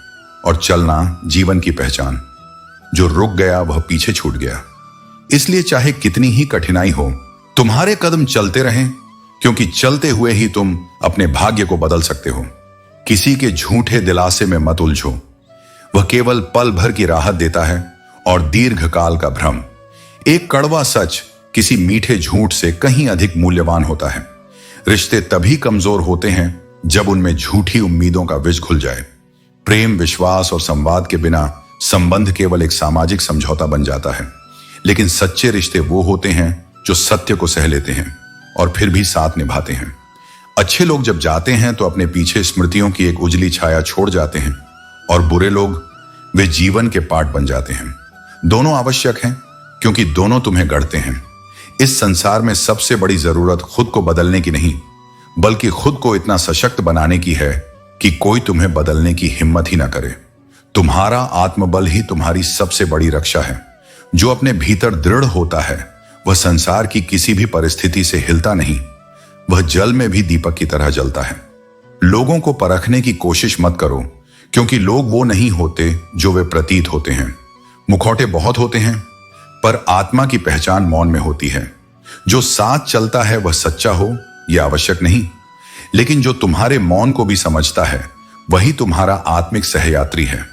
और चलना जीवन की पहचान। जो रुक गया वह पीछे छूट गया। इसलिए चाहे कितनी ही कठिनाई हो, तुम्हारे कदम चलते रहें, क्योंकि चलते हुए ही तुम अपने भाग्य को बदल सकते हो। किसी के झूठे दिलासे में मत उलझो, वह केवल पल भर की राहत देता है और दीर्घकाल का भ्रम। एक कड़वा सच किसी मीठे झूठ से कहीं अधिक मूल्यवान होता है। रिश्ते तभी कमजोर होते हैं जब उनमें झूठी उम्मीदों का विष घुल जाए। प्रेम, विश्वास और संवाद के बिना संबंध केवल एक सामाजिक समझौता बन जाता है। लेकिन सच्चे रिश्ते वो होते हैं जो सत्य को सह लेते हैं और फिर भी साथ निभाते हैं। अच्छे लोग जब जाते हैं तो अपने पीछे स्मृतियों की एक उजली छाया छोड़ जाते हैं, और बुरे लोग, वे जीवन के पाठ बन जाते हैं। दोनों आवश्यक हैं, क्योंकि दोनों तुम्हें गढ़ते हैं। इस संसार में सबसे बड़ी जरूरत खुद को बदलने की नहीं, बल्कि खुद को इतना सशक्त बनाने की है कि कोई तुम्हें बदलने की हिम्मत ही ना करे। तुम्हारा आत्मबल ही तुम्हारी सबसे बड़ी रक्षा है। जो अपने भीतर दृढ़ होता है वह संसार की किसी भी परिस्थिति से हिलता नहीं। वह जल में भी दीपक की तरह जलता है। लोगों को परखने की कोशिश मत करो, क्योंकि लोग वो नहीं होते जो वे प्रतीत होते हैं। मुखौटे बहुत होते हैं, पर आत्मा की पहचान मौन में होती है। जो साथ चलता है वह सच्चा हो, यह आवश्यक नहीं, लेकिन जो तुम्हारे मौन को भी समझता है वही तुम्हारा आत्मिक सहयात्री है।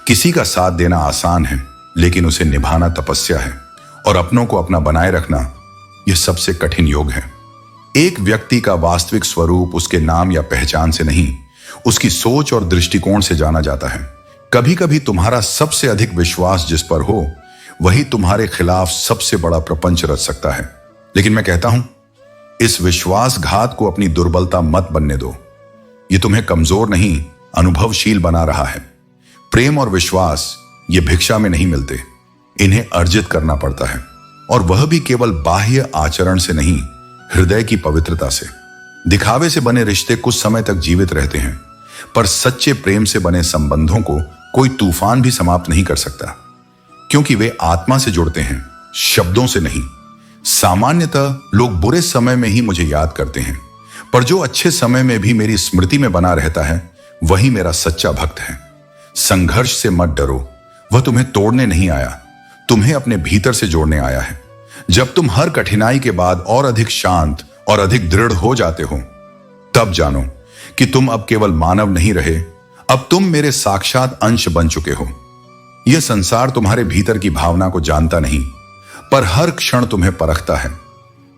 किसी का साथ देना आसान है, लेकिन उसे निभाना तपस्या है, और अपनों को अपना बनाए रखना यह सबसे कठिन योग है। एक व्यक्ति का वास्तविक स्वरूप उसके नाम या पहचान से नहीं, उसकी सोच और दृष्टिकोण से जाना जाता है। कभी कभी तुम्हारा सबसे अधिक विश्वास जिस पर हो, वही तुम्हारे खिलाफ सबसे बड़ा प्रपंच रच सकता है। लेकिन मैं कहता हूं, इस विश्वासघात को अपनी दुर्बलता मत बनने दो। ये तुम्हें कमजोर नहीं, अनुभवशील बना रहा है। प्रेम और विश्वास ये भिक्षा में नहीं मिलते, इन्हें अर्जित करना पड़ता है, और वह भी केवल बाह्य आचरण से नहीं, हृदय की पवित्रता से। दिखावे से बने रिश्ते कुछ समय तक जीवित रहते हैं, पर सच्चे प्रेम से बने संबंधों को कोई तूफान भी समाप्त नहीं कर सकता, क्योंकि वे आत्मा से जुड़ते हैं, शब्दों से नहीं। सामान्यतः लोग बुरे समय में ही मुझे याद करते हैं, पर जो अच्छे समय में भी मेरी स्मृति में बना रहता है, वही मेरा सच्चा भक्त है। संघर्ष से मत डरो, वह तुम्हें तोड़ने नहीं आया, तुम्हें अपने भीतर से जोड़ने आया है। जब तुम हर कठिनाई के बाद और अधिक शांत और अधिक दृढ़ हो जाते हो, तब जानो कि तुम अब केवल मानव नहीं रहे, अब तुम मेरे साक्षात अंश बन चुके हो। यह संसार तुम्हारे भीतर की भावना को जानता नहीं, पर हर क्षण तुम्हें परखता है।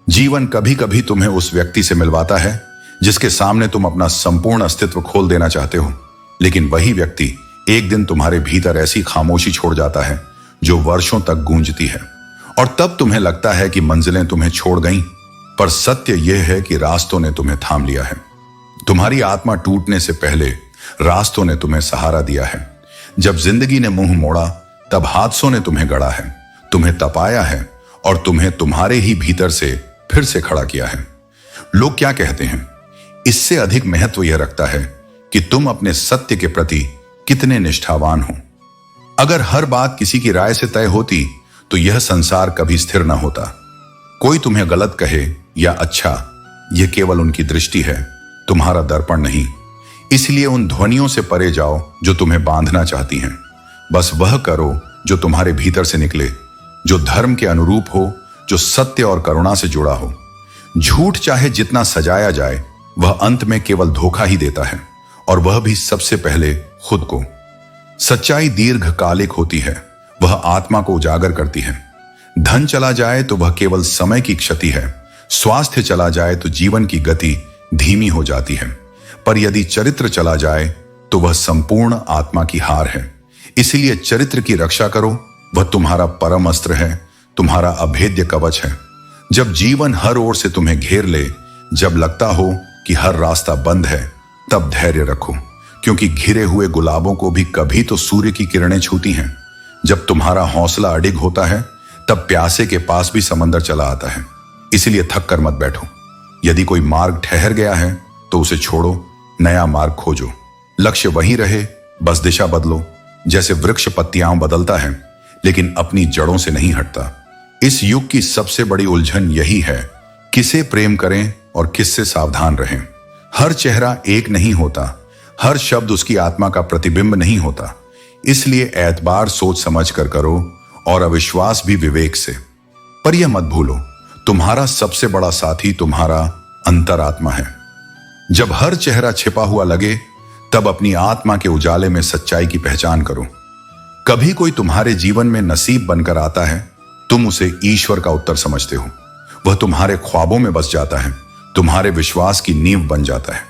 जीवन कभी कभी तुम्हें उस व्यक्ति से मिलवाता है जिसके सामने तुम अपना संपूर्ण अस्तित्व खोल देना चाहते हो, लेकिन वही व्यक्ति एक दिन तुम्हारे भीतर ऐसी खामोशी छोड़ जाता है जो वर्षों तक गूंजती है, और तब तुम्हें लगता है कि मंजिलें तुम्हें छोड़ गईं, पर सत्य यह है कि रास्तों ने तुम्हें थाम लिया है। तुम्हारी आत्मा टूटने से पहले रास्तों ने तुम्हें सहारा दिया है। जब जिंदगी ने मुंह मोड़ा, तब हादसों ने तुम्हें गढ़ा है, तुम्हें तपाया है, और तुम्हें तुम्हारे ही भीतर से फिर से खड़ा किया है। लोग क्या कहते हैं, इससे अधिक महत्व यह रखता है कि तुम अपने सत्य के प्रति कितने निष्ठावान हो। अगर हर बात किसी की राय से तय होती, तो यह संसार कभी स्थिर न होता। कोई तुम्हें गलत कहे या अच्छा, यह केवल उनकी दृष्टि है, तुम्हारा दर्पण नहीं। इसलिए उन ध्वनियों से परे जाओ जो तुम्हें बांधना चाहती हैं। बस वह करो जो तुम्हारे भीतर से निकले, जो धर्म के अनुरूप हो, जो सत्य और करुणा से जुड़ा हो। झूठ चाहे जितना सजाया जाए, वह अंत में केवल धोखा ही देता है, और वह भी सबसे पहले खुद को। सच्चाई दीर्घकालिक होती है, वह आत्मा को उजागर करती है। धन चला जाए तो वह केवल समय की क्षति है, स्वास्थ्य चला जाए तो जीवन की गति धीमी हो जाती है, पर यदि चरित्र चला जाए तो वह संपूर्ण आत्मा की हार है। इसलिए चरित्र की रक्षा करो, वह तुम्हारा परम अस्त्र है, तुम्हारा अभेद्य कवच है। जब जीवन हर ओर से तुम्हें घेर ले, जब लगता हो कि हर रास्ता बंद है, तब धैर्य रखो, क्योंकि घिरे हुए गुलाबों को भी कभी तो सूर्य की किरणें छूती हैं। जब तुम्हारा हौसला अडिग होता है, तब प्यासे के पास भी समंदर चला आता है। इसलिए थक कर मत बैठो। यदि कोई मार्ग ठहर गया है तो उसे छोड़ो, नया मार्ग खोजो। लक्ष्य वही रहे, बस दिशा बदलो। जैसे वृक्ष पत्तियां बदलता है, लेकिन अपनी जड़ों से नहीं हटता। इस युग की सबसे बड़ी उलझन यही है, किसे प्रेम करें और किससे सावधान रहें। हर चेहरा एक नहीं होता, हर शब्द उसकी आत्मा का प्रतिबिंब नहीं होता। इसलिए एतबार सोच समझ कर करो, और अविश्वास भी विवेक से। पर यह मत भूलो, तुम्हारा सबसे बड़ा साथी तुम्हारा अंतरात्मा है। जब हर चेहरा छिपा हुआ लगे, तब अपनी आत्मा के उजाले में सच्चाई की पहचान करो। कभी कोई तुम्हारे जीवन में नसीब बनकर आता है, तुम उसे ईश्वर का उत्तर समझते हो। वह तुम्हारे ख्वाबों में बस जाता है, तुम्हारे विश्वास की नींव बन जाता है,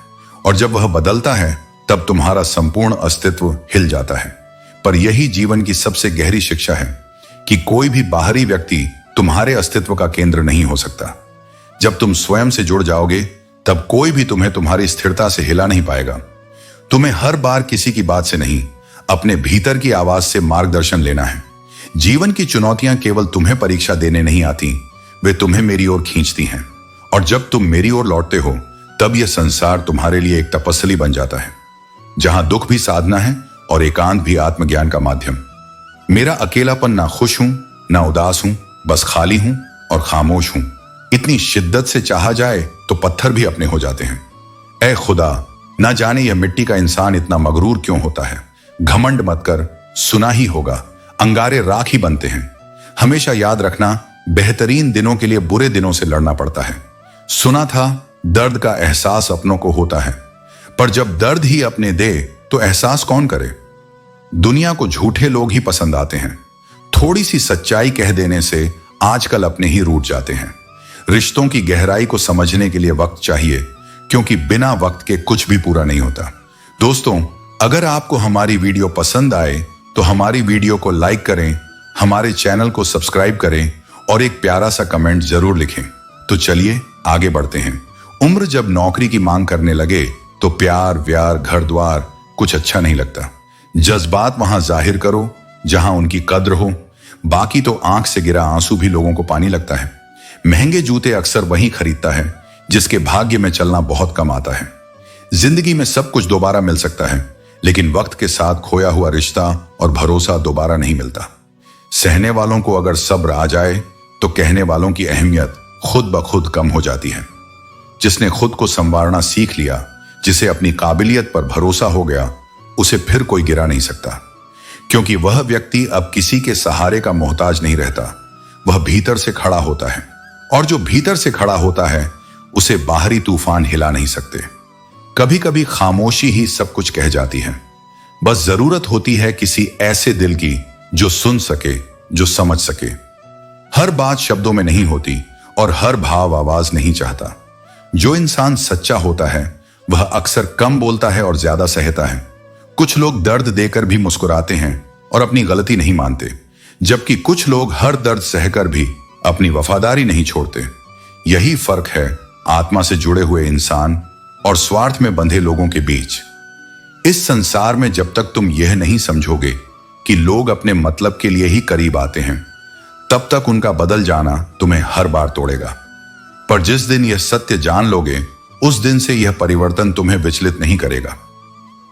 और जब वह बदलता है, तब तुम्हारा संपूर्ण अस्तित्व हिल जाता है। पर यही जीवन की सबसे गहरी शिक्षा है कि कोई भी बाहरी व्यक्ति तुम्हारे अस्तित्व का केंद्र नहीं हो सकता। जब तुम स्वयं से जुड़ जाओगे, तब कोई भी तुम्हें तुम्हारी स्थिरता से हिला नहीं पाएगा। तुम्हें हर बार किसी की बात से नहीं, अपने भीतर की आवाज से मार्गदर्शन लेना है। जीवन की चुनौतियां केवल तुम्हें परीक्षा देने नहीं आती, वे तुम्हें मेरी ओर खींचती हैं। और जब तुम मेरी ओर लौटते हो, तब यह संसार तुम्हारे लिए एक तपस्या बन जाता है, जहां दुख भी साधना है और एकांत भी आत्मज्ञान का माध्यम। मेरा अकेलापन ना खुश हूं ना उदास हूं, बस खाली हूं और खामोश हूं। इतनी शिद्दत से चाहा जाए तो पत्थर भी अपने हो जाते हैं। ऐ खुदा, ना जाने यह मिट्टी का इंसान इतना मगरूर क्यों होता है। घमंड मत कर, सुना ही होगा, अंगारे राख ही बनते हैं। हमेशा याद रखना, बेहतरीन दिनों के लिए बुरे दिनों से लड़ना पड़ता है। सुना था दर्द का एहसास अपनों को होता है, पर जब दर्द ही अपने दे तो एहसास कौन करे। दुनिया को झूठे लोग ही पसंद आते हैं। थोड़ी सी सच्चाई कह देने से आजकल अपने ही रूठ जाते हैं। रिश्तों की गहराई को समझने के लिए वक्त चाहिए, क्योंकि बिना वक्त के कुछ भी पूरा नहीं होता। दोस्तों, अगर आपको हमारी वीडियो पसंद आए तो हमारी वीडियो को लाइक करें, हमारे चैनल को सब्सक्राइब करें और एक प्यारा सा कमेंट जरूर लिखें। तो चलिए आगे बढ़ते हैं। उम्र जब नौकरी की मांग करने लगे तो प्यार, व्यार, घर द्वार कुछ अच्छा नहीं लगता। जज्बात वहां जाहिर करो जहां उनकी कद्र हो, बाकी तो आंख से गिरा आंसू भी लोगों को पानी लगता है। महंगे जूते अक्सर वही खरीदता है जिसके भाग्य में चलना बहुत कम आता है। जिंदगी में सब कुछ दोबारा मिल सकता है, लेकिन वक्त के साथ खोया हुआ रिश्ता और भरोसा दोबारा नहीं मिलता। सहने वालों को अगर सब्र आ जाए तो कहने वालों की अहमियत खुद ब खुद कम हो जाती है। जिसने खुद को संवारना सीख लिया, जिसे अपनी काबिलियत पर भरोसा हो गया, उसे फिर कोई गिरा नहीं सकता, क्योंकि वह व्यक्ति अब किसी के सहारे का मोहताज नहीं रहता। वह भीतर से खड़ा होता है, और जो भीतर से खड़ा होता है उसे बाहरी तूफान हिला नहीं सकते। कभी कभी खामोशी ही सब कुछ कह जाती है। बस जरूरत होती है किसी ऐसे दिल की जो सुन सके, जो समझ सके। हर बात शब्दों में नहीं होती और हर भाव आवाज नहीं चाहता। जो इंसान सच्चा होता है वह अक्सर कम बोलता है और ज्यादा सहता है। कुछ लोग दर्द देकर भी मुस्कुराते हैं और अपनी गलती नहीं मानते, जबकि कुछ लोग हर दर्द सहकर भी अपनी वफादारी नहीं छोड़ते। यही फर्क है आत्मा से जुड़े हुए इंसान और स्वार्थ में बंधे लोगों के बीच। इस संसार में जब तक तुम यह नहीं समझोगे कि लोग अपने मतलब के लिए ही करीब आते हैं, तब तक उनका बदल जाना तुम्हें हर बार तोड़ेगा। पर जिस दिन यह सत्य जान लोगे, उस दिन से यह परिवर्तन तुम्हें विचलित नहीं करेगा।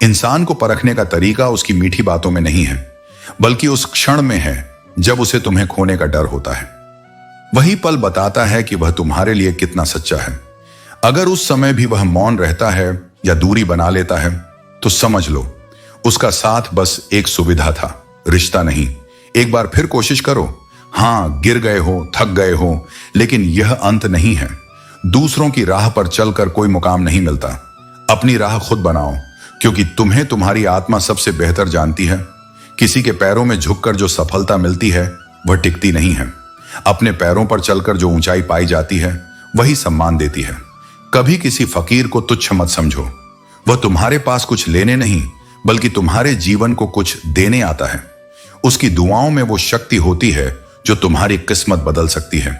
इंसान को परखने का तरीका उसकी मीठी बातों में नहीं है, बल्कि उस क्षण में है जब उसे तुम्हें खोने का डर होता है। वही पल बताता है कि वह तुम्हारे लिए कितना सच्चा है। अगर उस समय भी वह मौन रहता है या दूरी बना लेता है, तो समझ लो उसका साथ बस एक सुविधा था, रिश्ता नहीं। एक बार फिर कोशिश करो। हाँ, गिर गए हो, थक गए हो, लेकिन यह अंत नहीं है। दूसरों की राह पर चलकर कोई मुकाम नहीं मिलता। अपनी राह खुद बनाओ, क्योंकि तुम्हें तुम्हारी आत्मा सबसे बेहतर जानती है। किसी के पैरों में झुककर जो सफलता मिलती है वह टिकती नहीं है। अपने पैरों पर चलकर जो ऊंचाई पाई जाती है वही सम्मान देती है। कभी किसी फकीर को तुच्छ मत समझो। वह तुम्हारे पास कुछ लेने नहीं, बल्कि तुम्हारे जीवन को कुछ देने आता है। उसकी दुआओं में वो शक्ति होती है जो तुम्हारी किस्मत बदल सकती है।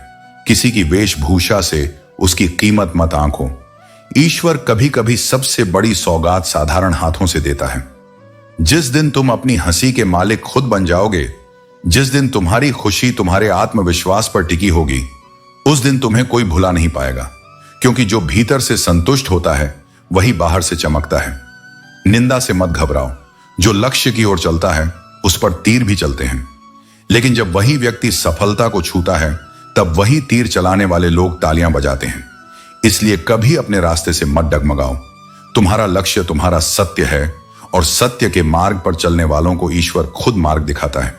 किसी की वेशभूषा से उसकी कीमत मत आंको। ईश्वर कभी कभी सबसे बड़ी सौगात साधारण हाथों से देता है। जिस दिन तुम अपनी हंसी के मालिक खुद बन जाओगे, जिस दिन तुम्हारी खुशी तुम्हारे आत्मविश्वास पर टिकी होगी, उस दिन तुम्हें कोई भुला नहीं पाएगा, क्योंकि जो भीतर से संतुष्ट होता है वही बाहर से चमकता है। निंदा से मत घबराओ। जो लक्ष्य की ओर चलता है उस पर तीर भी चलते हैं, लेकिन जब वही व्यक्ति सफलता को छूता है, तब वही तीर चलाने वाले लोग तालियां बजाते हैं। इसलिए कभी अपने रास्ते से मत डगमगाओ। तुम्हारा लक्ष्य तुम्हारा सत्य है, और सत्य के मार्ग पर चलने वालों को ईश्वर खुद मार्ग दिखाता है।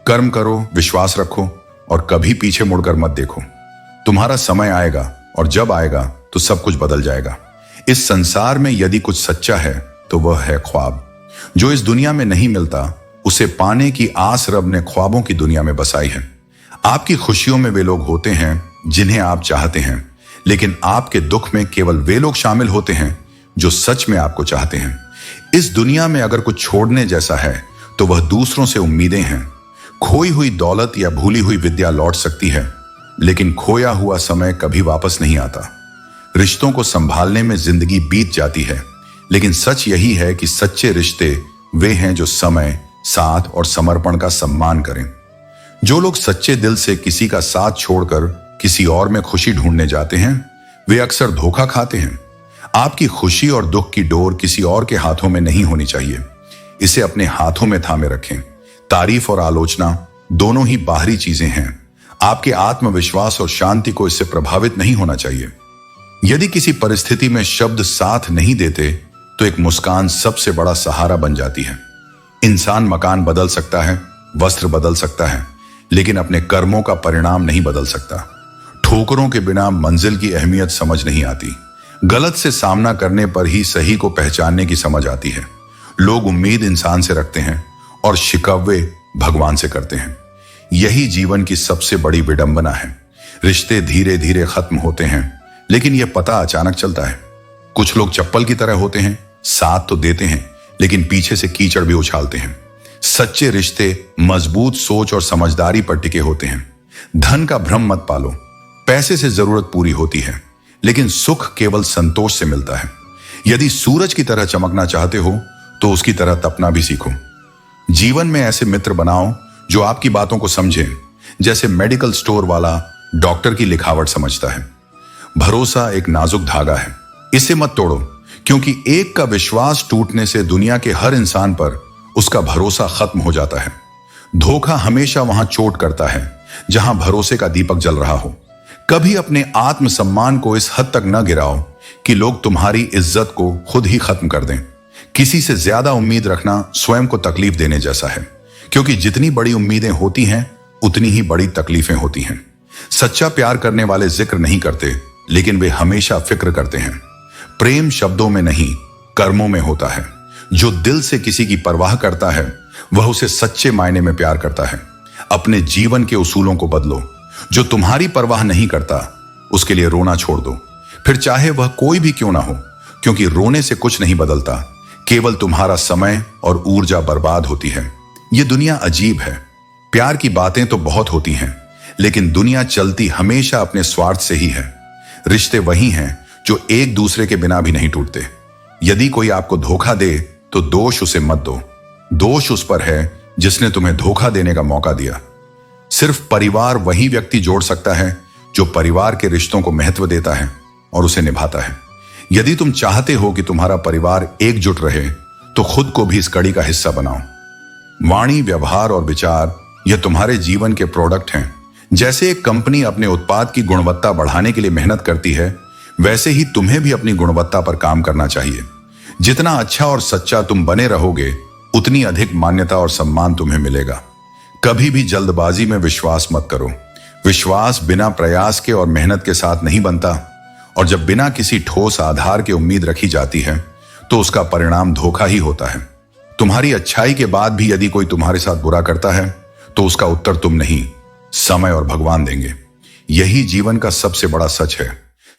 कर्म करो, विश्वास रखो और कभी पीछे मुड़कर मत देखो। तुम्हारा समय आएगा, और जब आएगा तो सब कुछ बदल जाएगा। इस संसार में यदि कुछ सच्चा है तो वह है ख्वाब। जो इस दुनिया में नहीं मिलता, उसे पाने की आस रब ने ख्वाबों की दुनिया में बसाई है। आपकी खुशियों में वे लोग होते हैं जिन्हें आप चाहते हैं, लेकिन आपके दुख में केवल वे लोग शामिल होते हैं जो सच में आपको चाहते हैं। इस दुनिया में अगर कुछ छोड़ने जैसा है तो वह दूसरों से उम्मीदें हैं। खोई हुई दौलत या भूली हुई विद्या लौट सकती है, लेकिन खोया हुआ समय कभी वापस नहीं आता। रिश्तों को संभालने में जिंदगी बीत जाती है, लेकिन सच यही है कि सच्चे रिश्ते वे हैं जो समय, साथ और समर्पण का सम्मान करें। जो लोग सच्चे दिल से किसी का साथ छोड़कर किसी और में खुशी ढूंढने जाते हैं, वे अक्सर धोखा खाते हैं। आपकी खुशी और दुख की डोर किसी और के हाथों में नहीं होनी चाहिए। इसे अपने हाथों में थामे रखें। तारीफ और आलोचना दोनों ही बाहरी चीजें हैं। आपके आत्मविश्वास और शांति को इससे प्रभावित नहीं होना चाहिए। यदि किसी परिस्थिति में शब्द साथ नहीं देते, तो एक मुस्कान सबसे बड़ा सहारा बन जाती है। इंसान मकान बदल सकता है, वस्त्र बदल सकता है, लेकिन अपने कर्मों का परिणाम नहीं बदल सकता। ठोकरों के बिना मंजिल की अहमियत समझ नहीं आती। गलत से सामना करने पर ही सही को पहचानने की समझ आती है। लोग उम्मीद इंसान से रखते हैं और शिकवे भगवान से करते हैं। यही जीवन की सबसे बड़ी विडंबना है। रिश्ते धीरे धीरे खत्म होते हैं, लेकिन यह पता अचानक चलता है। कुछ लोग चप्पल की तरह होते हैं, साथ तो देते हैं लेकिन पीछे से कीचड़ भी उछालते हैं। सच्चे रिश्ते मजबूत सोच और समझदारी पर टिके होते हैं। धन का भ्रम मत पालो। पैसे से जरूरत पूरी होती है, लेकिन सुख केवल संतोष से मिलता है। यदि सूरज की तरह चमकना चाहते हो तो उसकी तरह तपना भी सीखो। जीवन में ऐसे मित्र बनाओ जो आपकी बातों को समझें, जैसे मेडिकल स्टोर वाला डॉक्टर की लिखावट समझता है। भरोसा एक नाजुक धागा है, इसे मत तोड़ो, क्योंकि एक का विश्वास टूटने से दुनिया के हर इंसान पर उसका भरोसा खत्म हो जाता है। धोखा हमेशा वहां चोट करता है जहां भरोसे का दीपक जल रहा हो। कभी अपने आत्मसम्मान को इस हद तक न गिराओ कि लोग तुम्हारी इज्जत को खुद ही खत्म कर दें। किसी से ज्यादा उम्मीद रखना स्वयं को तकलीफ देने जैसा है, क्योंकि जितनी बड़ी उम्मीदें होती हैं उतनी ही बड़ी तकलीफें होती हैं। सच्चा प्यार करने वाले जिक्र नहीं करते, लेकिन वे हमेशा फिक्र करते हैं। प्रेम शब्दों में नहीं, कर्मों में होता है। जो दिल से किसी की परवाह करता है वह उसे सच्चे मायने में प्यार करता है। अपने जीवन के उसूलों को बदलो। जो तुम्हारी परवाह नहीं करता उसके लिए रोना छोड़ दो, फिर चाहे वह कोई भी क्यों ना हो, क्योंकि रोने से कुछ नहीं बदलता, केवल तुम्हारा समय और ऊर्जा बर्बाद होती है। यह दुनिया अजीब है। प्यार की बातें तो बहुत होती हैं, लेकिन दुनिया चलती हमेशा अपने स्वार्थ से ही है। रिश्ते वही हैं जो एक दूसरे के बिना भी नहीं टूटते। यदि कोई आपको धोखा दे तो दोष उसे मत दो। दोष उस पर है जिसने तुम्हें धोखा देने का मौका दिया। सिर्फ परिवार वही व्यक्ति जोड़ सकता है जो परिवार के रिश्तों को महत्व देता है और उसे निभाता है। यदि तुम चाहते हो कि तुम्हारा परिवार एकजुट रहे तो खुद को भी इस कड़ी का हिस्सा बनाओ। वाणी, व्यवहार और विचार यह तुम्हारे जीवन के प्रोडक्ट हैं। जैसे एक कंपनी अपने उत्पाद की गुणवत्ता बढ़ाने के लिए मेहनत करती है, वैसे ही तुम्हें भी अपनी गुणवत्ता पर काम करना चाहिए। जितना अच्छा और सच्चा तुम बने रहोगे, उतनी अधिक मान्यता और सम्मान तुम्हें मिलेगा। कभी भी जल्दबाजी में विश्वास मत करो। विश्वास बिना प्रयास के और मेहनत के साथ नहीं बनता, और जब बिना किसी ठोस आधार के उम्मीद रखी जाती है तो उसका परिणाम धोखा ही होता है। तुम्हारी अच्छाई के बाद भी यदि कोई तुम्हारे साथ बुरा करता है तो उसका उत्तर तुम नहीं, समय और भगवान देंगे। यही जीवन का सबसे बड़ा सच है।